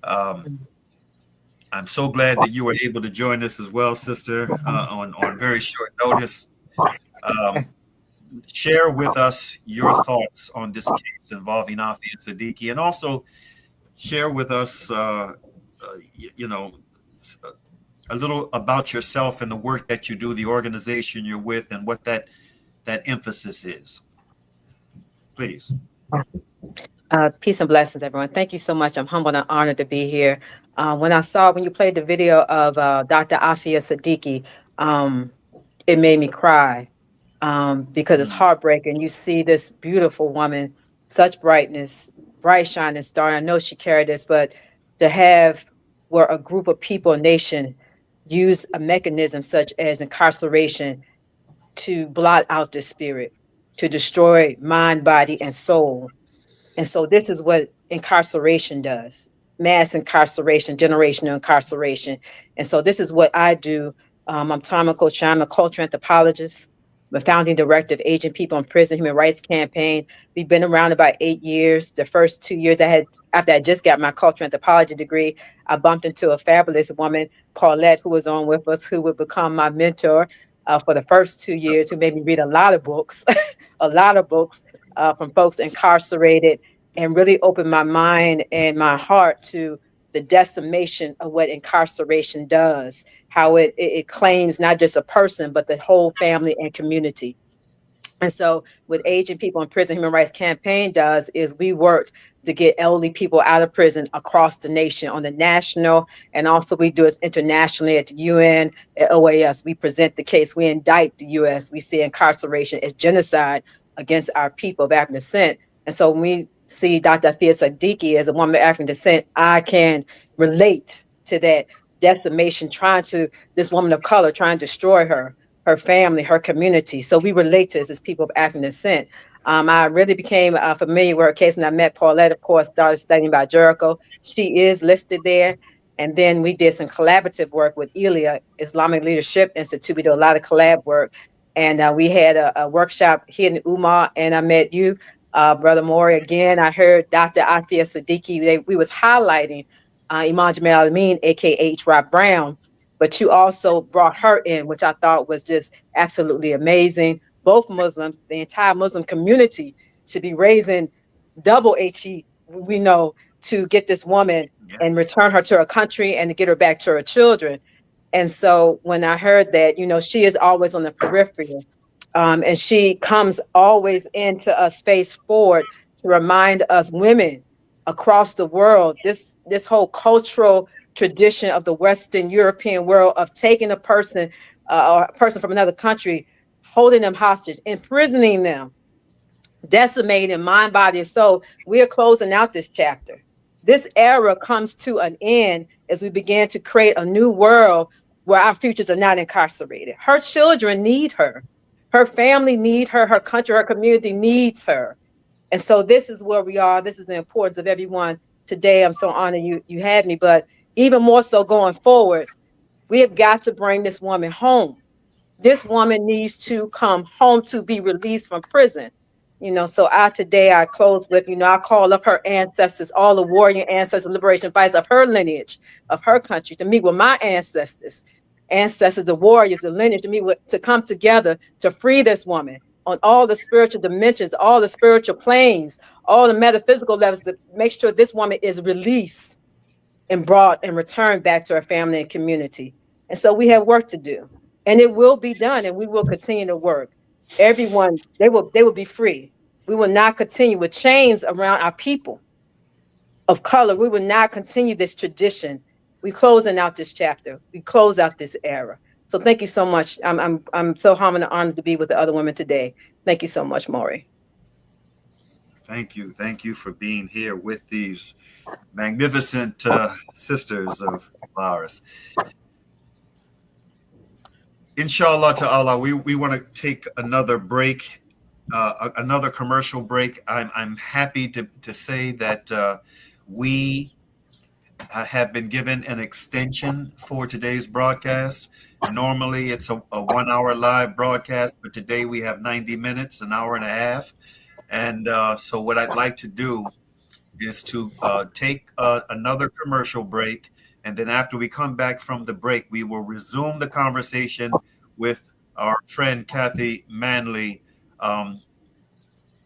I'm so glad that you were able to join us as well, sister, on very short notice. Share with us your thoughts on this case involving AAFIA Siddiqui, and also share with us, a little about yourself and the work that you do, the organization you're with, and what that emphasis is. Please. Peace and blessings, everyone. Thank you so much. I'm humbled and honored to be here. When you played the video of Dr. AAFIA Siddiqui, it made me cry because it's heartbreaking. You see this beautiful woman, such brightness, bright shining star. I know she carried this, but to have where a group of people, a nation, use a mechanism such as incarceration to blot out the spirit, to destroy mind, body, and soul. And so this is what incarceration does: mass incarceration, generational incarceration. And so this is what I do. I'm Tamiko Shine. I'm a cultural anthropologist. I'm a founding director of Asian People in Prison Human Rights Campaign. We've been around about 8 years. The first 2 years after I just got my cultural anthropology degree, I bumped into a fabulous woman, Paulette, who was on with us, who would become my mentor for the first 2 years, who made me read a lot of books, from folks incarcerated, and really opened my mind and my heart to the decimation of what incarceration does, how it claims not just a person, but the whole family and community. And so what Asian People in Prison Human Rights Campaign does is we worked to get elderly people out of prison across the nation on the national, and also we do it internationally at the UN, at OAS. We present the case, we indict the US, we see incarceration as genocide against our people of African descent. And so when we see Dr. AAFIA Siddiqui as a woman of African descent, I can relate to that decimation, this woman of color trying to destroy her family, her community. So we relate to this as people of African descent. I really became familiar with her case when I met Paulette, of course, started studying about Jericho. She is listed there. And then we did some collaborative work with ILIA, Islamic Leadership Institute. We did a lot of collab work. And we had a workshop here in Umar, and I met you, Brother Mauri. Again, I heard Dr. AAFIA Siddiqui. We was highlighting Imam Jamal Amin, aka H. Rob Brown, but you also brought her in, which I thought was just absolutely amazing. Both Muslims, the entire Muslim community, should be raising double HE, we know, to get this woman and return her to her country and to get her back to her children. And so when I heard that, she is always on the periphery, and she comes always into a space forward to remind us women across the world, this whole cultural tradition of the Western European world of taking a person or a person from another country, holding them hostage, imprisoning them, decimating mind, body, and soul. We are closing out this chapter. This era comes to an end as we begin to create a new world where our futures are not incarcerated. Her children need her. Her family need her. Her country, her community needs her. And so this is where we are. This is the importance of everyone today. I'm so honored you had me, but even more so going forward, we have got to bring this woman home. This woman needs to come home to be released from prison. So today I close with, I call up her ancestors, all the warrior ancestors, liberation fighters of her lineage, of her country, to meet with my ancestors, the warriors, the lineage, to come together to free this woman, on all the spiritual dimensions, all the spiritual planes, all the metaphysical levels to make sure this woman is released and brought and returned back to her family and community. And so we have work to do, and it will be done, and we will continue to work. Everyone, they will be free. We will not continue with chains around our people of color. We will not continue this tradition. We closing out this chapter. We close out this era. So thank you so much. I'm so humbled and honored to be with the other women today. Thank you so much, Mauri. Thank you. Thank you for being here with these magnificent sisters of ours. Inshallah ta'ala, we want to take another break, another commercial break. I'm happy to say that we have been given an extension for today's broadcast. Normally it's a 1 hour live broadcast, but today we have 90 minutes, an hour and a half. And so what I'd like to do is to take another commercial break. And then after we come back from the break, we will resume the conversation with our friend Kathy Manley,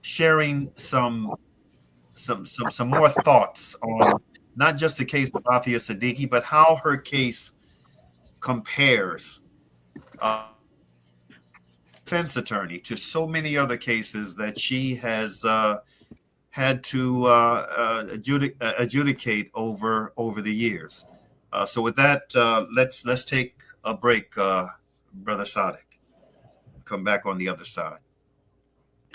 sharing some more thoughts on not just the case of AAFIA Siddiqui, but how her case compares defense attorney to so many other cases that she has had to adjudicate over the years. So with that, let's take a break, Brother Sadiq. Come back on the other side.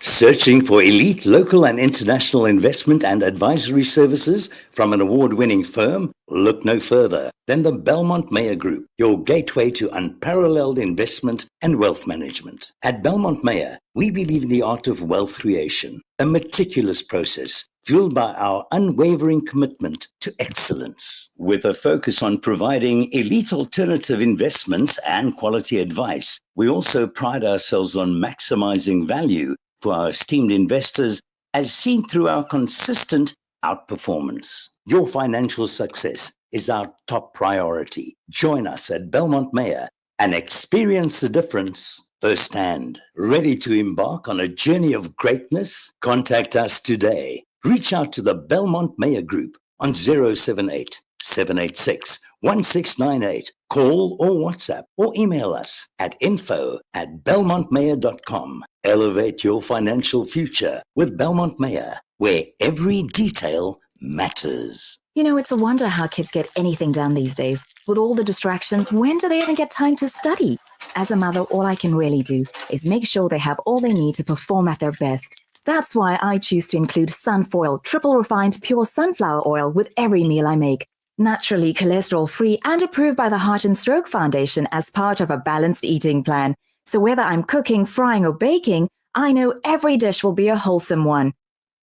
Searching for elite local and international investment and advisory services from an award-winning firm? Look no further than the Belmont Mayer Group, your gateway to unparalleled investment and wealth management. At Belmont Mayer, we believe in the art of wealth creation, a meticulous process fueled by our unwavering commitment to excellence. With a focus on providing elite alternative investments and quality advice, we also pride ourselves on maximizing value for our esteemed investors, as seen through our consistent outperformance. Your financial success is our top priority. Join us at Belmont Mayer and experience the difference firsthand. Ready to embark on a journey of greatness? Contact us today. Reach out to the Belmont Mayer Group on 078-786-1698. Call or WhatsApp or email us at info@belmontmayer.com. Elevate your financial future with Belmont Mayer, where every detail matters. You know, it's a wonder how kids get anything done these days. With all the distractions, when do they even get time to study? As a mother, all I can really do is make sure they have all they need to perform at their best. That's why I choose to include Sunfoil, triple refined pure sunflower oil with every meal I make. Naturally cholesterol-free and approved by the Heart and Stroke Foundation as part of a balanced eating plan. So whether I'm cooking, frying, or baking, I know every dish will be a wholesome one.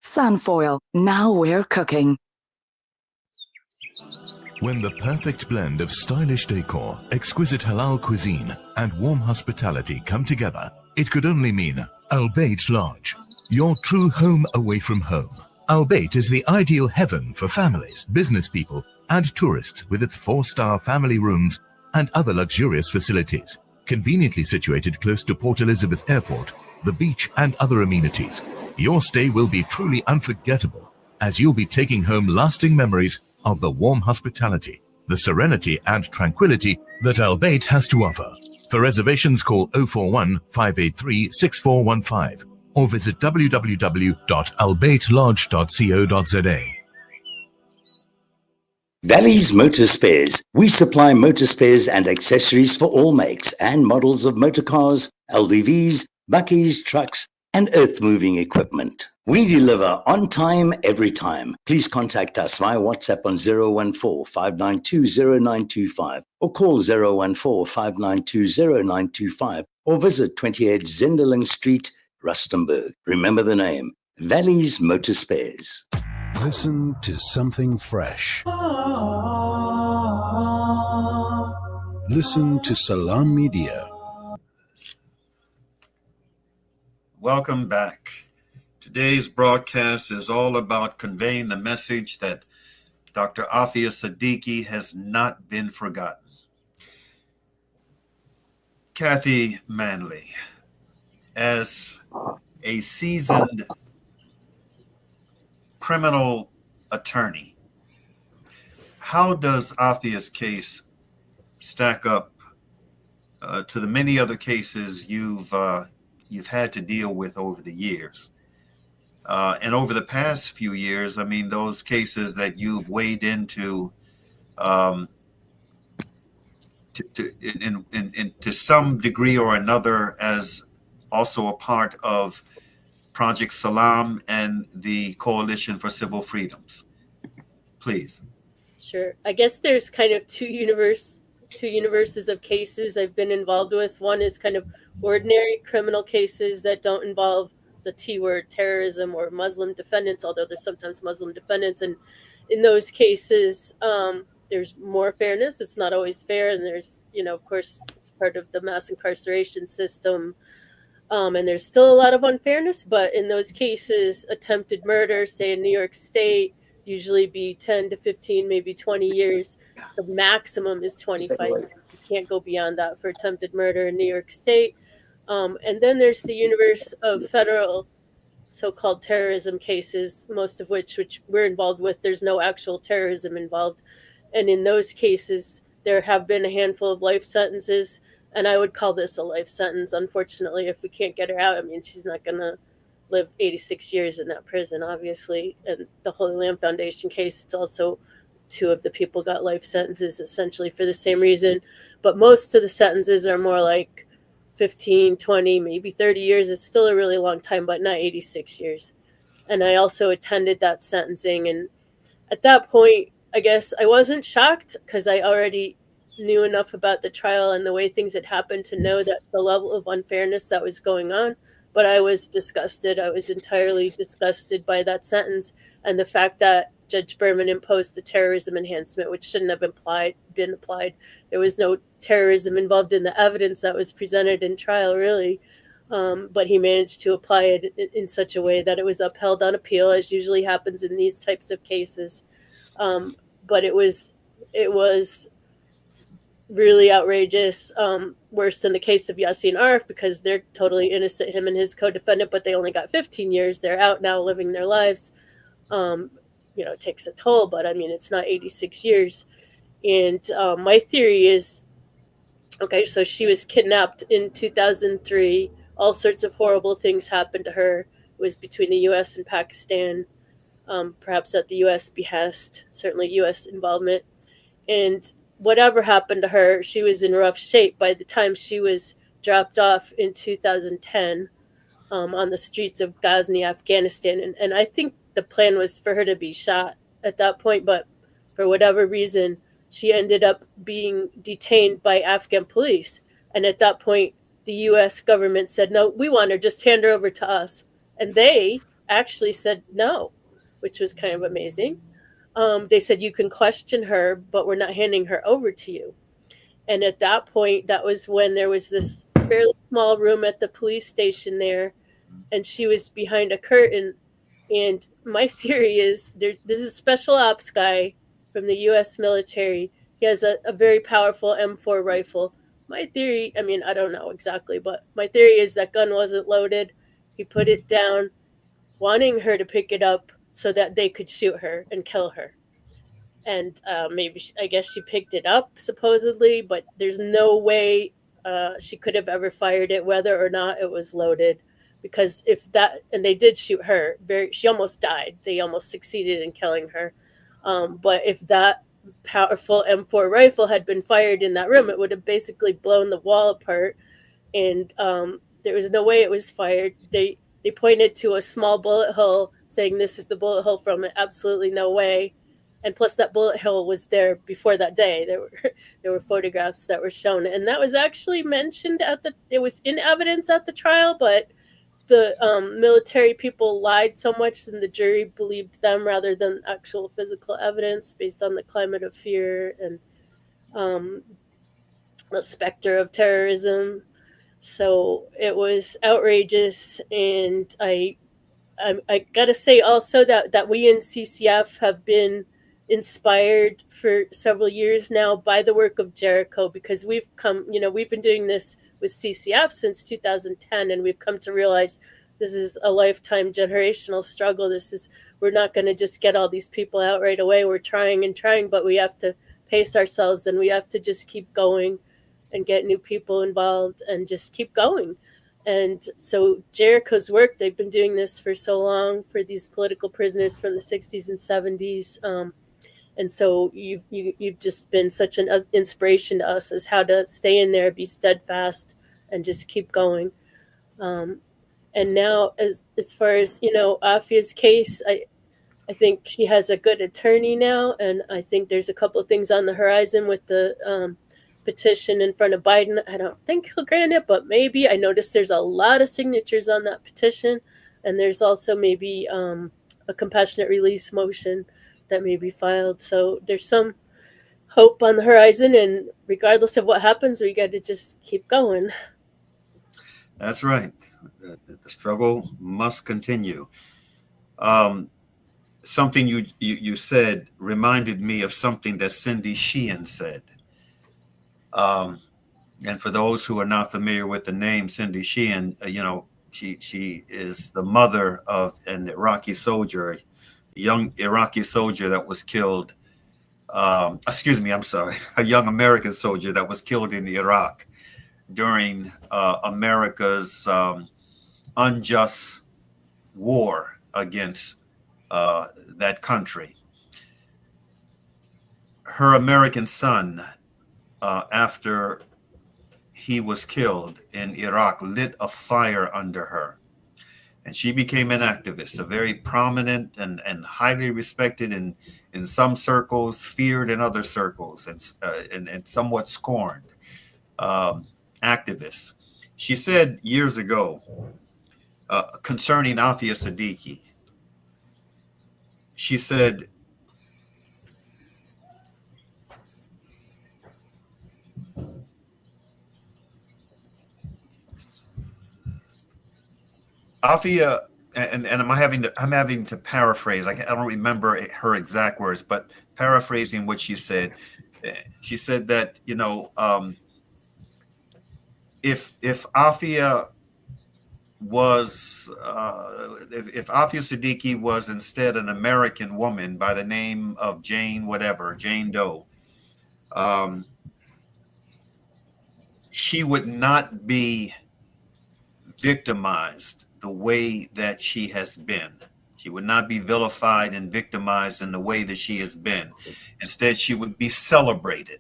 Sunfoil, now we're cooking. When the perfect blend of stylish decor, exquisite halal cuisine, and warm hospitality come together, it could only mean Al-Bayt Lodge, your true home away from home. Al-Bayt is the ideal heaven for families, business people, and tourists with its 4-star family rooms and other luxurious facilities. Conveniently situated close to Port Elizabeth Airport, the beach, and other amenities, your stay will be truly unforgettable, as you'll be taking home lasting memories of the warm hospitality, the serenity and tranquility that Al-Bayt has to offer. For reservations, call 041-583-6415 or visit www.albaytlodge.co.za. Valley's Motor Spares. We supply motor spares and accessories for all makes and models of motor cars, LDVs, buckies, trucks, and earth-moving equipment. We deliver on time, every time. Please contact us via WhatsApp on 014-592-0925 or call 014-592-0925 or visit 28 Zenderling Street, Rustenburg. Remember the name, Valley's Motor Spares. Listen to something fresh. Listen to Salam Media. Welcome back. Today's broadcast is all about conveying the message that Dr. AAFIA Siddiqui has not been forgotten. Kathy Manley, as a seasoned criminal attorney, how does AAFIA's case stack up to the many other cases you've had to deal with over the years? And over the past few years, I mean, those cases that you've weighed into to some degree or another as also a part of Project Salam and the Coalition for Civil Freedoms. Please. Sure. I guess there's kind of two universes of cases I've been involved with. One is kind of ordinary criminal cases that don't involve the T word, terrorism, or Muslim defendants, although there's sometimes Muslim defendants. And in those cases, there's more fairness. It's not always fair. And there's, of course, it's part of the mass incarceration system. And there's still a lot of unfairness. But in those cases, attempted murder, say in New York State, usually be 10 to 15, maybe 20 years. The maximum is 25 years. You can't go beyond that for attempted murder in New York State. And then there's the universe of federal so-called terrorism cases, most of which we're involved with. There's no actual terrorism involved. And in those cases, there have been a handful of life sentences. And I would call this a life sentence. Unfortunately, if we can't get her out, I mean, she's not going to live 86 years in that prison, obviously. And the Holy Land Foundation case, it's also 2 of the people got life sentences essentially for the same reason. But most of the sentences are more like 15, 20, maybe 30 years. It's still a really long time, but not 86 years. And I also attended that sentencing. And at that point, I guess I wasn't shocked because I already knew enough about the trial and the way things had happened to know that the level of unfairness that was going on. But I was disgusted. I was entirely disgusted by that sentence and the fact that Judge Berman imposed the terrorism enhancement, which shouldn't have been applied. There was no terrorism involved in the evidence that was presented in trial, really. But he managed to apply it in such a way that it was upheld on appeal, as usually happens in these types of cases. But it was really outrageous, worse than the case of Yasin Arf, because they're totally innocent, him and his co-defendant, but they only got 15 years. They're out now living their lives. It takes a toll, but I mean, it's not 86 years. And my theory is, okay, so she was kidnapped in 2003. All sorts of horrible things happened to her. It was between the U.S. and Pakistan, perhaps at the U.S. behest, certainly U.S. involvement. And whatever happened to her, she was in rough shape by the time she was dropped off in 2010 on the streets of Ghazni, Afghanistan. And I think the plan was for her to be shot at that point, but for whatever reason, she ended up being detained by Afghan police. And at that point, the U.S. government said, no, we want her, just hand her over to us. And they actually said no, which was kind of amazing. They said, you can question her, but we're not handing her over to you. And at that point, that was when there was this fairly small room at the police station there, and she was behind a curtain. And my theory is this is a special ops guy from the U.S. military. He has a very powerful M4 rifle. My theory, I mean, I don't know exactly, but my theory is that gun wasn't loaded. He put it down, wanting her to pick it up so that they could shoot her and kill her. And I guess she picked it up, supposedly, but there's no way she could have ever fired it, whether or not it was loaded. Because and they did shoot her, she almost died. They almost succeeded in killing her. But if that powerful M4 rifle had been fired in that room, it would have basically blown the wall apart. And there was no way it was fired. They pointed to a small bullet hole, saying this is the bullet hole from it. Absolutely no way. And plus, that bullet hole was there before that day. There were photographs that were shown, and that was actually mentioned it was in evidence at the trial, but the military people lied so much, and the jury believed them rather than actual physical evidence based on the climate of fear and the specter of terrorism. So it was outrageous, and I gotta say also that we in CCF have been inspired for several years now by the work of Jericho, because we've been doing this with CCF since 2010, and we've come to realize this is a lifetime generational struggle. We're not going to just get all these people out right away. We're trying and trying, but we have to pace ourselves, and we have to just keep going and get new people involved and just keep going. And so Jericho's work, they've been doing this for so long for these political prisoners from the 60s and 70s. And so you've just been such an inspiration to us as how to stay in there, be steadfast, and just keep going. And now, as far as, Afia's case, I think she has a good attorney now, and I think there's a couple of things on the horizon with the petition in front of Biden. I don't think he'll grant it, but maybe. I noticed there's a lot of signatures on that petition, and there's also maybe a compassionate release motion that may be filed. So there's some hope on the horizon, and regardless of what happens, we got to just keep going. That's right. The struggle must continue. Something you said reminded me of something that Cindy Sheehan said. And for those who are not familiar with the name Cindy Sheehan, she is the mother of an Iraqi soldier, a young Iraqi soldier that was killed. A young American soldier that was killed in Iraq during America's unjust war against that country. Her American son, after he was killed in Iraq, lit a fire under her. And she became an activist, a very prominent and highly respected in some circles, feared in other circles, and somewhat scorned activist. She said years ago concerning AAFIA Siddiqui, she said, AAFIA, and I'm having to paraphrase. I don't remember her exact words, but paraphrasing what she said that if AAFIA was if AAFIA Siddiqui was instead an American woman by the name of Jane Doe, she would not be victimized the way that she has been. She would not be vilified and victimized in the way that she has been. Instead, she would be celebrated.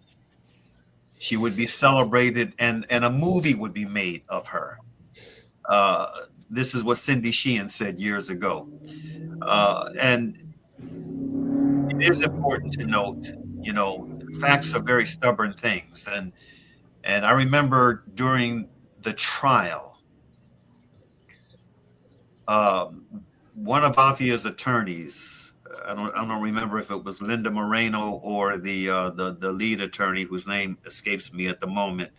She would be celebrated, and a movie would be made of her. This is what Cindy Sheehan said years ago. And it is important to note, facts are very stubborn things. And I remember during the trial, one of AAFIA's attorneys, I don't remember if it was Linda Moreno or the lead attorney, whose name escapes me at the moment,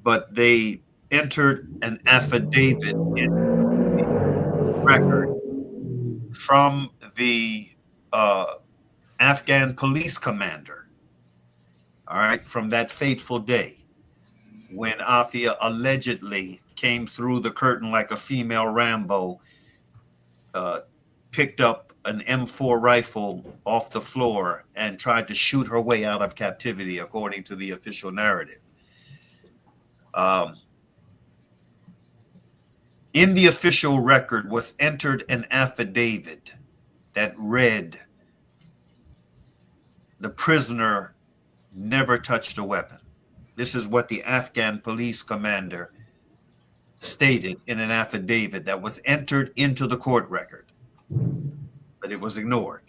but they entered an affidavit in the record from the Afghan police commander, all right, from that fateful day when AAFIA allegedly came through the curtain like a female Rambo, picked up an M4 rifle off the floor and tried to shoot her way out of captivity, according to the official narrative. In the official record was entered an affidavit that read, the prisoner never touched a weapon. This is what the Afghan police commander stated in an affidavit that was entered into the court record, but it was ignored.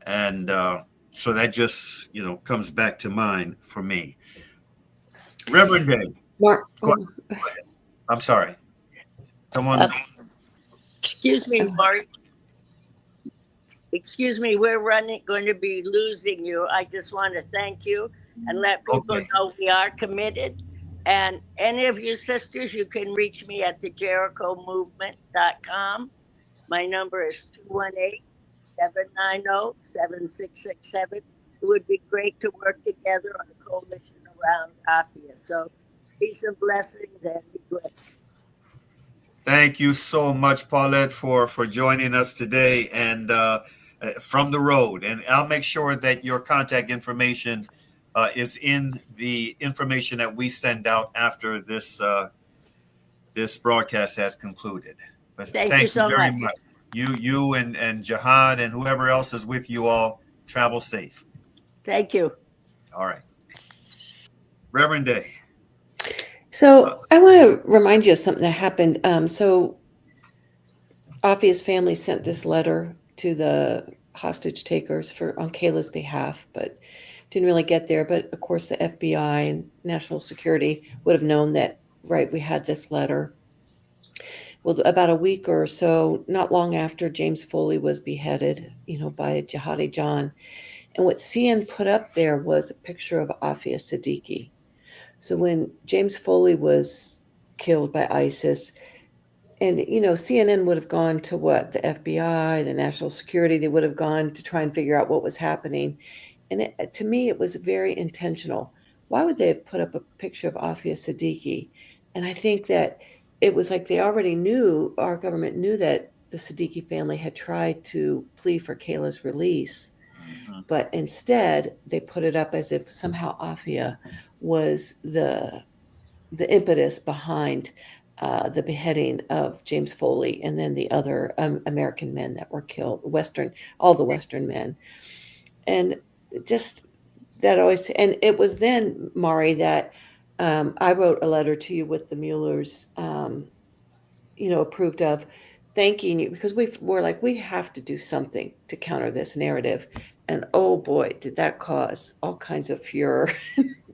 And so that just, comes back to mind for me. Reverend Day. Mark. I'm sorry. Someone. Excuse me, Maury. Excuse me, we're going to be losing you. I just want to thank you and let people know we are committed. And any of you sisters, you can reach me at thejerichomovement.com. My number is 218-790-7667. It would be great to work together on a coalition around AAFIA. So Peace and blessings, and be great. Thank you so much, Paulette, for joining us today and from the road. And I'll make sure that your contact information is in the information that we send out after this this broadcast has concluded. But Thank you so very much. much. You and Jihad and whoever else is with you all, travel safe. Thank you. All right. Reverend Day. So I want to remind you of something that happened. So AAFIA's family sent this letter to the hostage takers on Kayla's behalf, but didn't really get there. But of course, the FBI and national security would have known that, right, we had this letter. Well, about a week or so, not long after James Foley was beheaded, by Jihadi John. And what CN put up there was a picture of AAFIA Siddiqui. So when James Foley was killed by ISIS, and, CNN would have gone to what? The FBI, the national security, they would have gone to try and figure out what was happening. And to me, it was very intentional. Why would they have put up a picture of AAFIA Siddiqui? And I think that it was like they already knew, our government knew that the Siddiqui family had tried to plead for Kayla's release. But instead, they put it up as if somehow AAFIA was the impetus behind the beheading of James Foley and then the other American men that were killed, all the Western men. And just that always, and it was then, Mauri, that I wrote a letter to you with the Muellers, approved of, thanking you, because we're like, we have to do something to counter this narrative. And oh boy, did that cause all kinds of furor.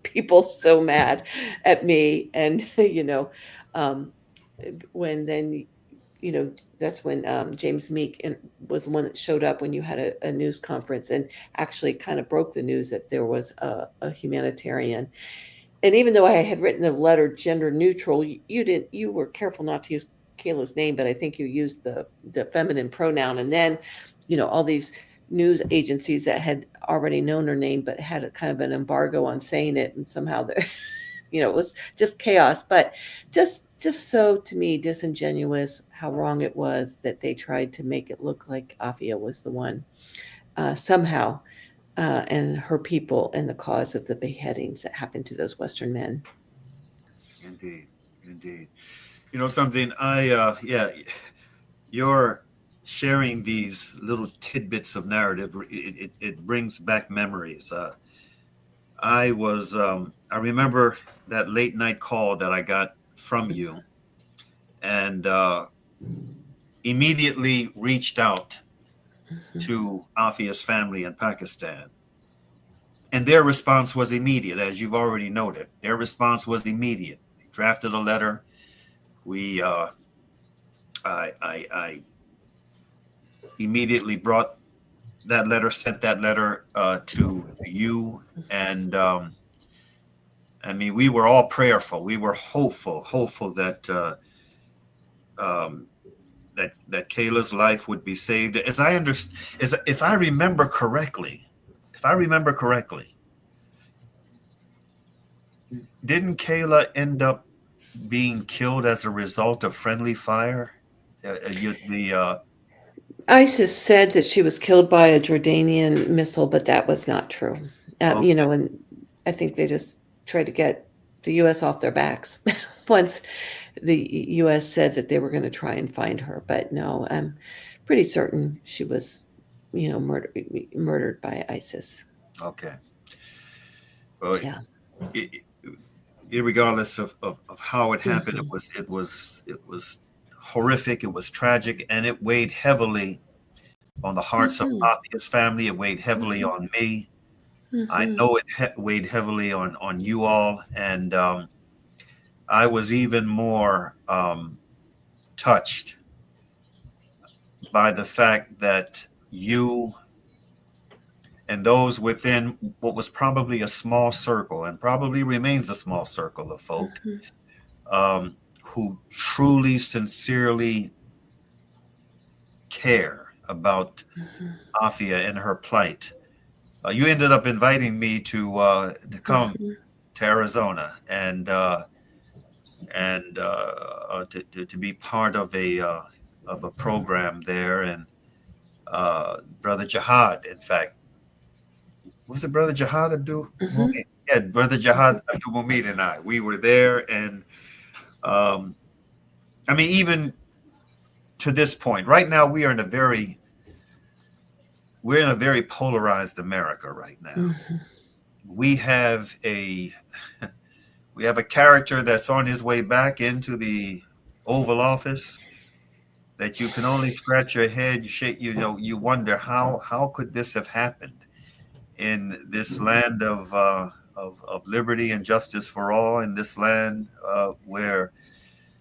People so mad at me. And, when then, that's when James Meek was the one that showed up when you had a news conference and actually kind of broke the news that there was a humanitarian. And even though I had written the letter gender neutral, you were careful not to use Kayla's name, but I think you used the feminine pronoun. And then, all these news agencies that had already known her name, but had a kind of an embargo on saying it. And somehow it was just chaos, but just so, to me, disingenuous how wrong it was that they tried to make it look like AAFIA was the one somehow, and her people and the cause of the beheadings that happened to those Western men. Indeed. Something you're sharing these little tidbits of narrative. It brings back memories. I remember that late night call that I got from you, and immediately reached out to AAFIA's family in Pakistan. And their response was immediate, as you've already noted. Their response was immediate. They drafted a letter. I immediately brought that letter, sent that letter to you, and we were all prayerful. We were hopeful that that Kayla's life would be saved. As I understand, if I remember correctly, didn't Kayla end up being killed as a result of friendly fire? ISIS said that she was killed by a Jordanian missile, but that was not true. Okay. And I think they just tried to get the U.S. off their backs once the U.S. said that they were going to try and find her. But no, I'm pretty certain she was, murdered by ISIS. Okay. Well, yeah. Regardless of how it happened, it was horrific. It was tragic, and it weighed heavily on the hearts of AAFIA's family. It weighed heavily on me. I know it weighed heavily on you all, and I was even more touched by the fact that you and those within what was probably a small circle, and probably remains a small circle of folk, who truly, sincerely care about AAFIA and her plight. You ended up inviting me to come to Arizona, and and to be part of a program there. And Brother Jihad, in fact, was it Brother Jihad Abdul? Mhm. Yeah, Brother Jihad Abdul Mumid and we were there, and I mean, even to this point, right now we're in a very polarized America right now. Mhm. We have a character that's on his way back into the Oval Office that you can only scratch your head, you wonder how could this have happened in this land of liberty and justice for all, in this land where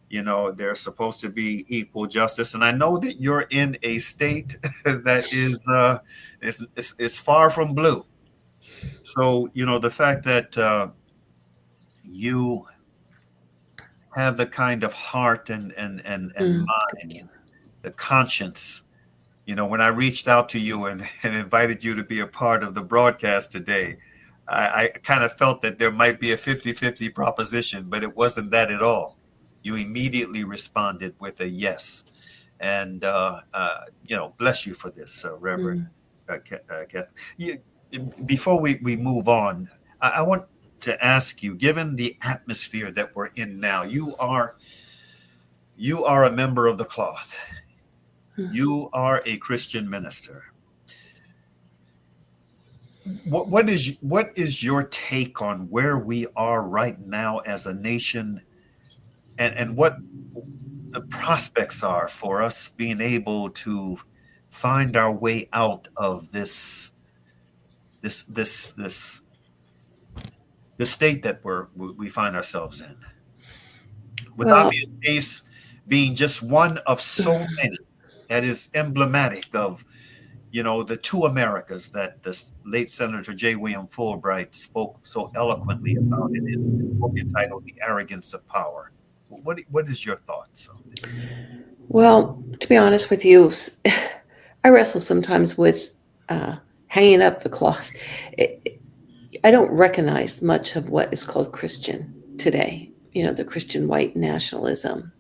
there's supposed to be equal justice. And I know that you're in a state that is far from blue. So the fact that you have the kind of heart and mind, the conscience. When I reached out to you and invited you to be a part of the broadcast today, I kind of felt that there might be a 50-50 proposition, but it wasn't that at all. You immediately responded with a yes. And, bless you for this, Reverend. Before we move on, I want to ask you, given the atmosphere that we're in now, you are a member of the cloth. You are a Christian minister. What is your take on where we are right now as a nation, and what the prospects are for us being able to find our way out of this the state that we find ourselves in, with obvious case being just one of so many that is emblematic of the two Americas that the late Senator J. William Fulbright spoke so eloquently about in his book entitled "The Arrogance of Power." What is your thoughts on this? Well, to be honest with you, I wrestle sometimes with hanging up the cloth. I don't recognize much of what is called Christian today. The Christian white nationalism.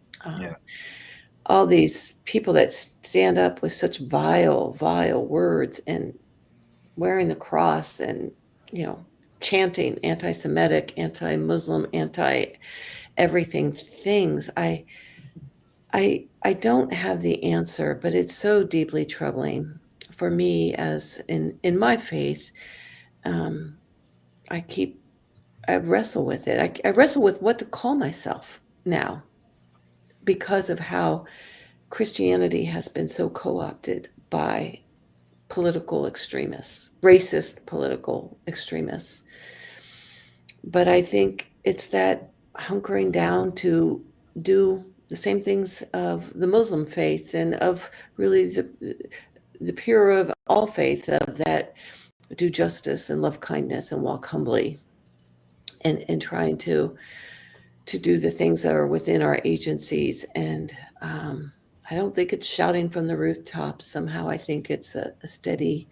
All these people that stand up with such vile, vile words and wearing the cross and, chanting anti-Semitic, anti-Muslim, anti-everything things. I don't have the answer, but it's so deeply troubling for me as in my faith. I wrestle with it. I wrestle with what to call myself now because of how Christianity has been so co-opted by political extremists, racist political extremists. But I think it's that hunkering down to do the same things of the Muslim faith and of really the pure of all faith, of that do justice and love kindness and walk humbly, and trying to do the things that are within our agencies. And I don't think it's shouting from the rooftops. Somehow I think it's a steady,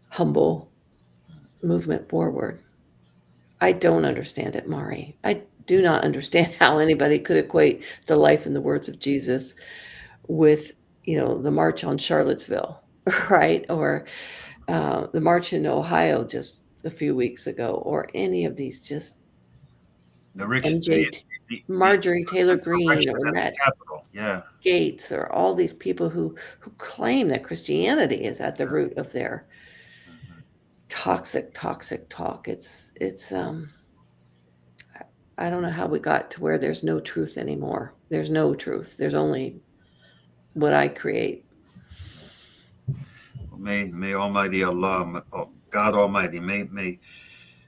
humble movement forward. I don't understand it, Mauri. I do not understand how anybody could equate the life and the words of Jesus with, the march on Charlottesville, right? Or the march in Ohio just a few weeks ago, or any of these just Marjorie Taylor Greene or Matt Gates, or all these people who claim that Christianity is at the root of their toxic talk. It's I don't know how we got to where there's no truth anymore. There's no truth. There's only what I create. May Almighty Allah, God Almighty, may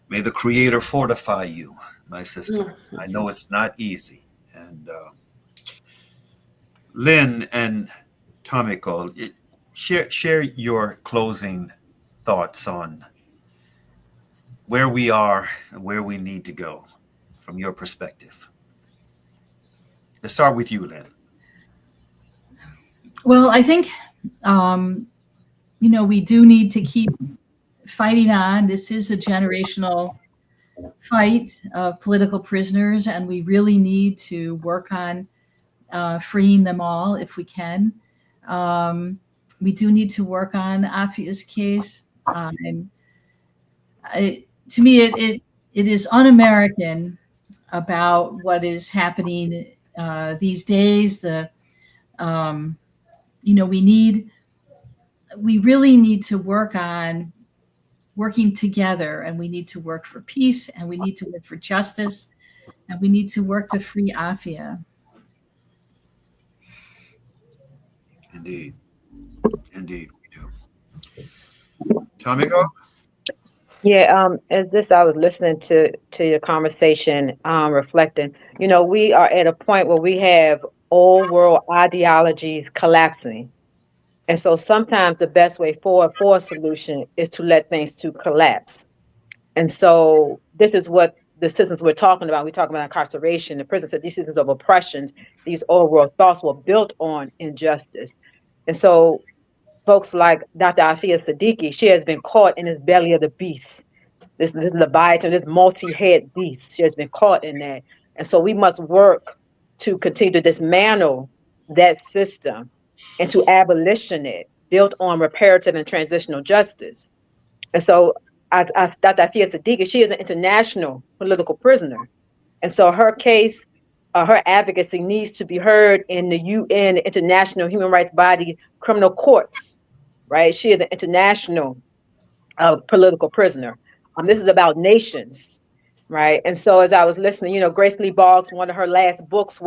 the Creator fortify you, my sister. I know it's not easy. And Lynn and Tomiko, share your closing thoughts on where we are and where we need to go from your perspective. Let's start with you, Lynn. Well, I think, we do need to keep fighting on. This is a generational fight of political prisoners, and we really need to work on freeing them all if we can. We do need to work on AAFIA's case. To me, it is un-American about what is happening these days. We really need to work on working together, and we need to work for peace, and we need to work for justice, and we need to work to free AAFIA. Indeed. Indeed, we do. Tamiko? Yeah, as this I was listening to your conversation, reflecting, we are at a point where we have old world ideologies collapsing. And so sometimes the best way forward for a solution is to let things to collapse. And so this is what the systems we're talking about. We talk about incarceration, the prison said these systems of oppressions, these old world thoughts were built on injustice. And so folks like Dr. AAFIA Siddiqui, she has been caught in this belly of the beast, this Leviathan, this multi-head beast. She has been caught in that. And so we must work to continue to dismantle that system and to abolition it, built on reparative and transitional justice. And so Dr. AAFIA Siddiqui, she is an international political prisoner. And so her case, her advocacy needs to be heard in the UN, International Human Rights Body criminal courts, right? She is an international political prisoner. This is about nations, right? And so as I was listening, Grace Lee Boggs, one of her last books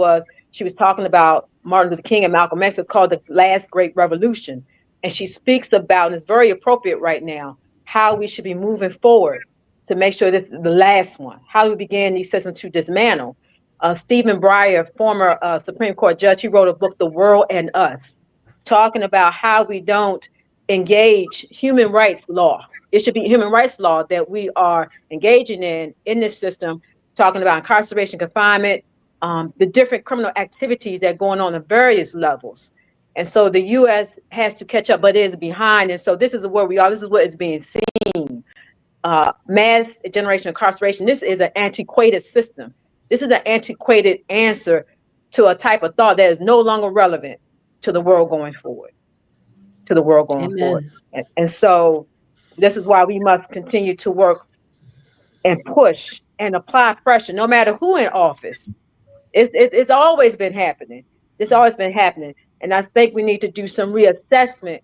she was talking about Martin Luther King and Malcolm X. It's called The Last Great Revolution. And she speaks about, and it's very appropriate right now, how we should be moving forward to make sure this is the last one. How do we begin these systems to dismantle? Stephen Breyer, former Supreme Court judge, he wrote a book, The World and Us, talking about how we don't engage human rights law. It should be human rights law that we are engaging in this system, talking about incarceration, confinement, the different criminal activities that are going on at various levels. And so the U.S. has to catch up, but it is behind. And so this is where we are. This is what is being seen. Mass generation incarceration. This is an antiquated system. This is an antiquated answer to a type of thought that is no longer relevant to the world going forward. And so this is why we must continue to work and push and apply pressure, no matter who in office. It's always been happening. It's always been happening. And I think we need to do some reassessment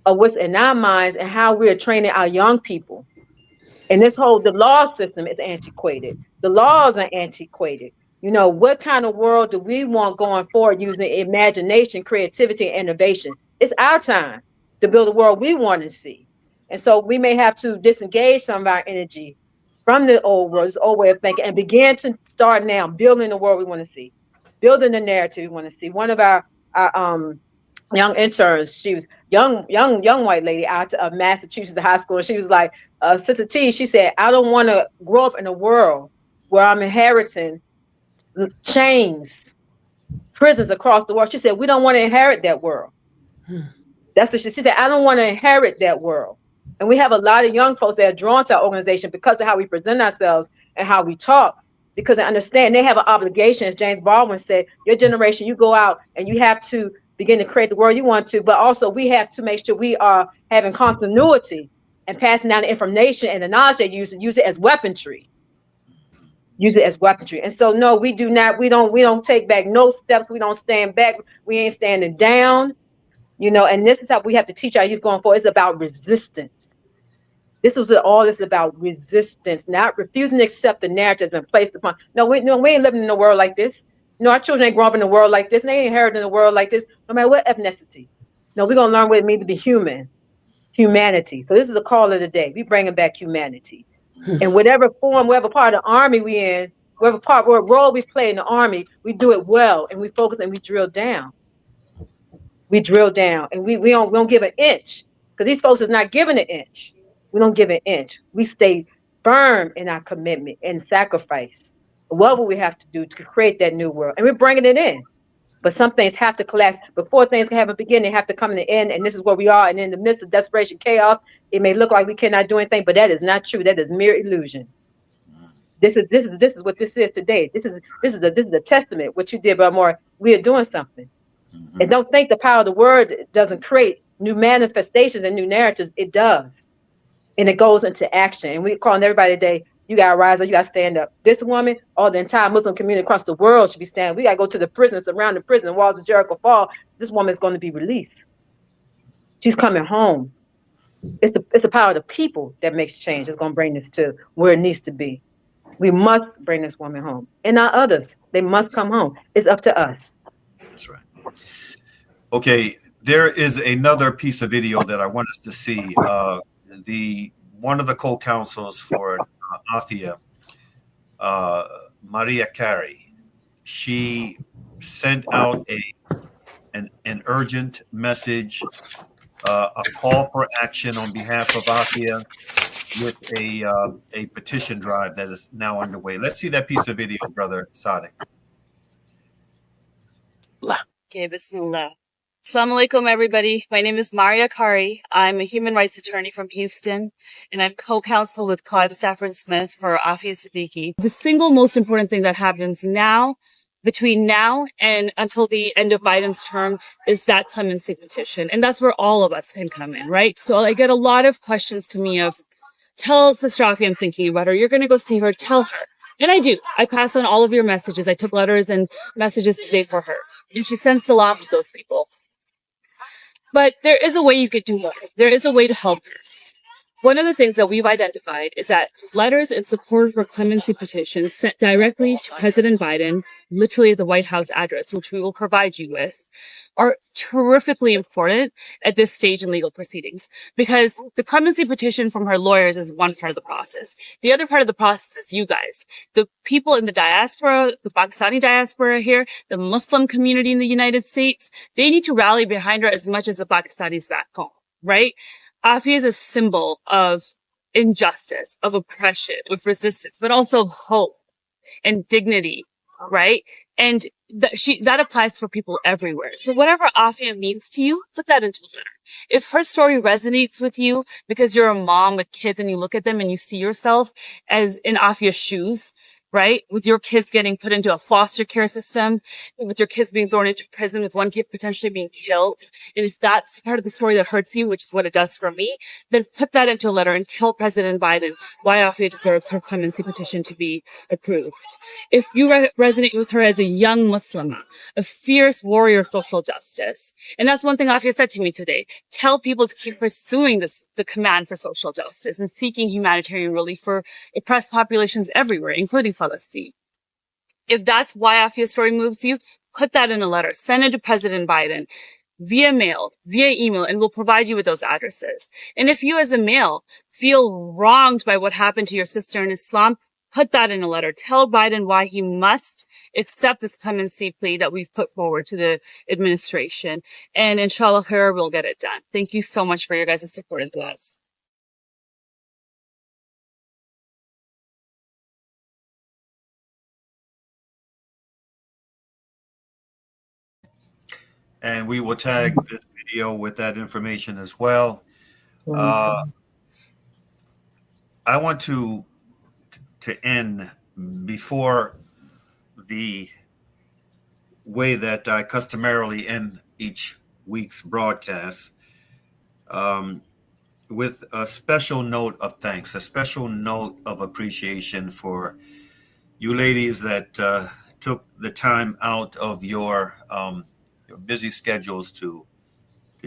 of what's in our minds and how we're training our young people. And the law system is antiquated. The laws are antiquated. What kind of world do we want going forward using imagination, creativity, and innovation? It's our time to build a world we want to see. And so we may have to disengage some of our energy from the old world, this old way of thinking, and begin to start now building the world we want to see, building the narrative we want to see. One of our young interns, she was young white lady out of Massachusetts high school. And she was like, Sister T, she said, I don't want to grow up in a world where I'm inheriting chains, prisons across the world. She said, we don't want to inherit that world. That's what she said. I don't want to inherit that world. And we have a lot of young folks that are drawn to our organization because of how we present ourselves and how we talk, because they understand they have an obligation, as James Baldwin said, your generation, you go out and you have to begin to create the world you want to, but also we have to make sure we are having continuity and passing down the information and the knowledge they use it as weaponry. Use it as weaponry. And so, no, we don't take back no steps. We don't stand back. We ain't standing down, and this is how we have to teach our youth going forward. It's about resistance. This was all this about resistance, not refusing to accept the narrative that's been placed upon. No, we ain't living in a world like this. Our children ain't growing up in a world like this. And they ain't inheriting a world like this, no matter what ethnicity. No, we're going to learn what it means to be human, humanity. So this is a call of the day. We bringing back humanity. In whatever form, whatever part of the army we in, what role we play in the army, we do it well, and we focus and we drill down. And we don't give an inch, because these folks is not giving an inch. We don't give an inch. We stay firm in our commitment and sacrifice. What will we have to do to create that new world? And we're bringing it in. But some things have to collapse. Before things can have a beginning, they have to come in the end. And this is where we are. And in the midst of desperation, chaos, it may look like we cannot do anything, but that is not true. That is mere illusion. This is what this is today. This is the testament. What you did, Brother Mauri, we are doing something. And don't think the power of the word doesn't create new manifestations and new narratives. It does. And it goes into action. And we're calling everybody today, you got to rise up, you got to stand up. This woman, all the entire Muslim community across the world should be standing. We got to go to the prisons, around the prison, walls of Jericho fall. This woman is going to be released. She's coming home. It's the power of the people that makes change. It's going to bring this to where it needs to be. We must bring this woman home. And not others. They must come home. It's up to us. That's right. Okay, there is another piece of video that I want us to see. One of the co-counsels for AAFIA, Maria Carey, she sent out an urgent message, a call for action on behalf of AAFIA with a petition drive that is now underway. Let's see that piece of video, Brother Sadiq. Okay, bismillah. Assalamu alaikum, everybody. My name is Maria Kari. I'm a human rights attorney from Houston, and I'm co-counsel with Clive Stafford Smith for AAFIA Siddiqui. The single most important thing that happens now, between now and until the end of Biden's term, is that clemency petition. And that's where all of us can come in, right? So I get a lot of questions to me of, tell Sister AAFIA I'm thinking about her. You're going to go see her. Tell her. And I do. I pass on all of your messages. I took letters and messages today for her. And she sends salam to those people. But there is a way you could do more. There is a way to help her. One of the things that we've identified is that letters in support of her clemency petition sent directly to President Biden, literally at the White House address, which we will provide you with, are terrifically important at this stage in legal proceedings, because the clemency petition from her lawyers is one part of the process. The other part of the process is you guys, the people in the diaspora, the Pakistani diaspora here, the Muslim community in the United States. They need to rally behind her as much as the Pakistanis back home, right? AAFIA is a symbol of injustice, of oppression, of resistance, but also hope and dignity, right? And that applies for people everywhere. So whatever AAFIA means to you, put that into a letter. If her story resonates with you because you're a mom with kids and you look at them and you see yourself as in AAFIA's shoes, right? With your kids getting put into a foster care system, with your kids being thrown into prison, with one kid potentially being killed. And if that's part of the story that hurts you, which is what it does for me, then put that into a letter and tell President Biden why AAFIA deserves her clemency petition to be approved. If you resonate with her as a young Muslim, a fierce warrior of social justice, and that's one thing AAFIA said to me today, tell people to keep pursuing the command for social justice and seeking humanitarian relief for oppressed populations everywhere, including Palestine. If that's why AAFIA's story moves you, put that in a letter. Send it to President Biden via mail, via email, and we'll provide you with those addresses. And if you as a male feel wronged by what happened to your sister in Islam, put that in a letter. Tell Biden why he must accept this clemency plea that we've put forward to the administration. And inshallah, we'll get it done. Thank you so much for your guys' support and du'as. And we will tag this video with that information as well. I want to end before the way that I customarily end each week's broadcast with a special note of thanks, a special note of appreciation for you ladies that took the time out of your busy schedules to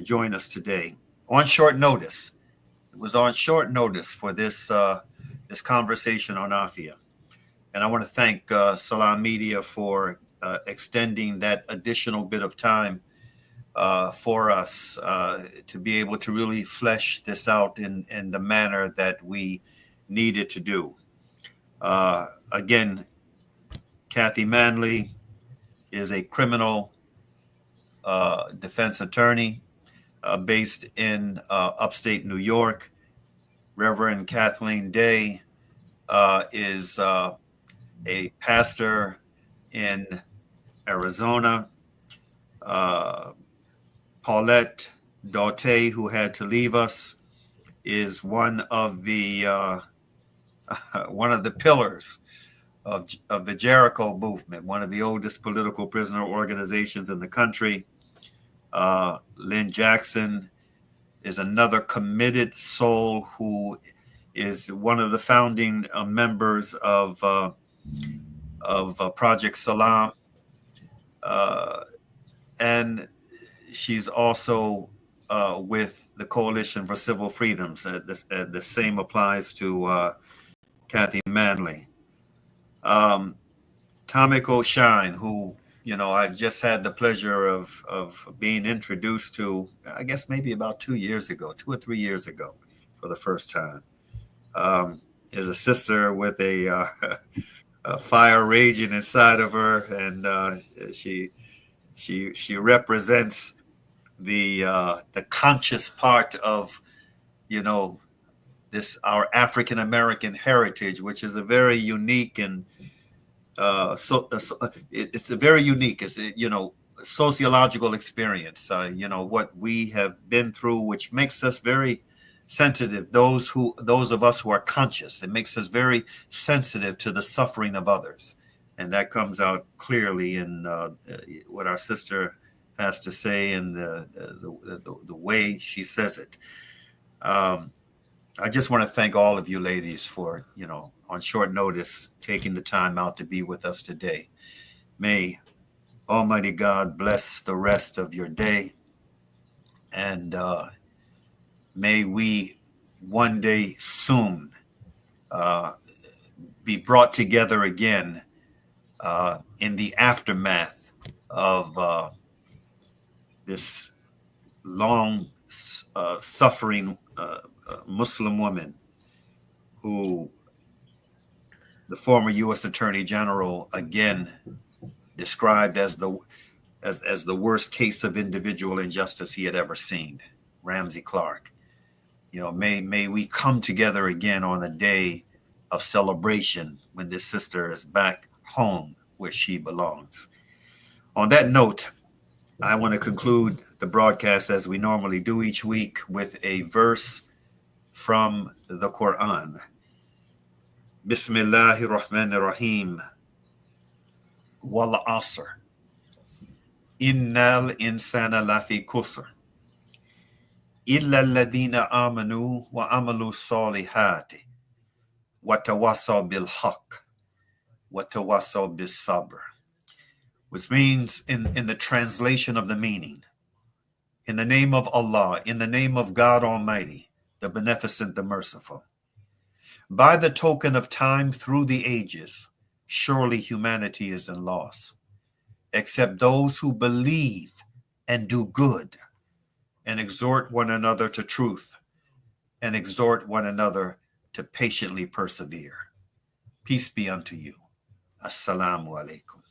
join us today on short notice. It was on short notice for this this conversation on AAFIA, and I want to thank Salam Media for extending that additional bit of time for us to be able to really flesh this out in the manner that we needed to do. Again, Kathy Manley is a criminal defense attorney based in upstate New York. Reverend Kathleen Day is a pastor in Arizona. Paulette Daute, who had to leave us, is one of the pillars of the Jericho movement, one of the oldest political prisoner organizations in the country. Lynn Jackson is another committed soul who is one of the founding members of Project Salam, and she's also with the Coalition for Civil Freedoms. The same applies to Kathy Manley. Tomiko Shine, who, you know, I've just had the pleasure of being introduced to, I guess maybe about 2 years ago, 2 or 3 years ago for the first time. Is a sister with a fire raging inside of her, and she represents the conscious part of, you know, this our African American heritage, which is a very unique and it's a very unique, it's a, you know, sociological experience. You know, what we have been through, which makes us very sensitive. Those of us who are conscious, it makes us very sensitive to the suffering of others, and that comes out clearly in what our sister has to say and the way she says it. I just want to thank all of you ladies for, you know, on short notice, taking the time out to be with us today. May Almighty God bless the rest of your day, and may we one day soon be brought together again in the aftermath of this long suffering Muslim woman who the former U.S. Attorney General again described as the worst case of individual injustice he had ever seen, Ramsey Clark. You know, may we come together again on a day of celebration when this sister is back home where she belongs. On that note, I want to conclude the broadcast as we normally do each week with a verse from the Quran. Bismillahir Rahmanir Rahim. Wal Asr. Innal insana lafi kusr. Illa alladhina amanu wa amalu salihati. Wa tawasaw bil haqq. Wa tawasaw bis sabr. Which means, in the translation of the meaning, in the name of Allah, in the name of God Almighty, the Beneficent, the Merciful. By the token of time through the ages, surely humanity is in loss, except those who believe and do good, and exhort one another to truth, and exhort one another to patiently persevere. Peace be unto you. Assalamu alaikum.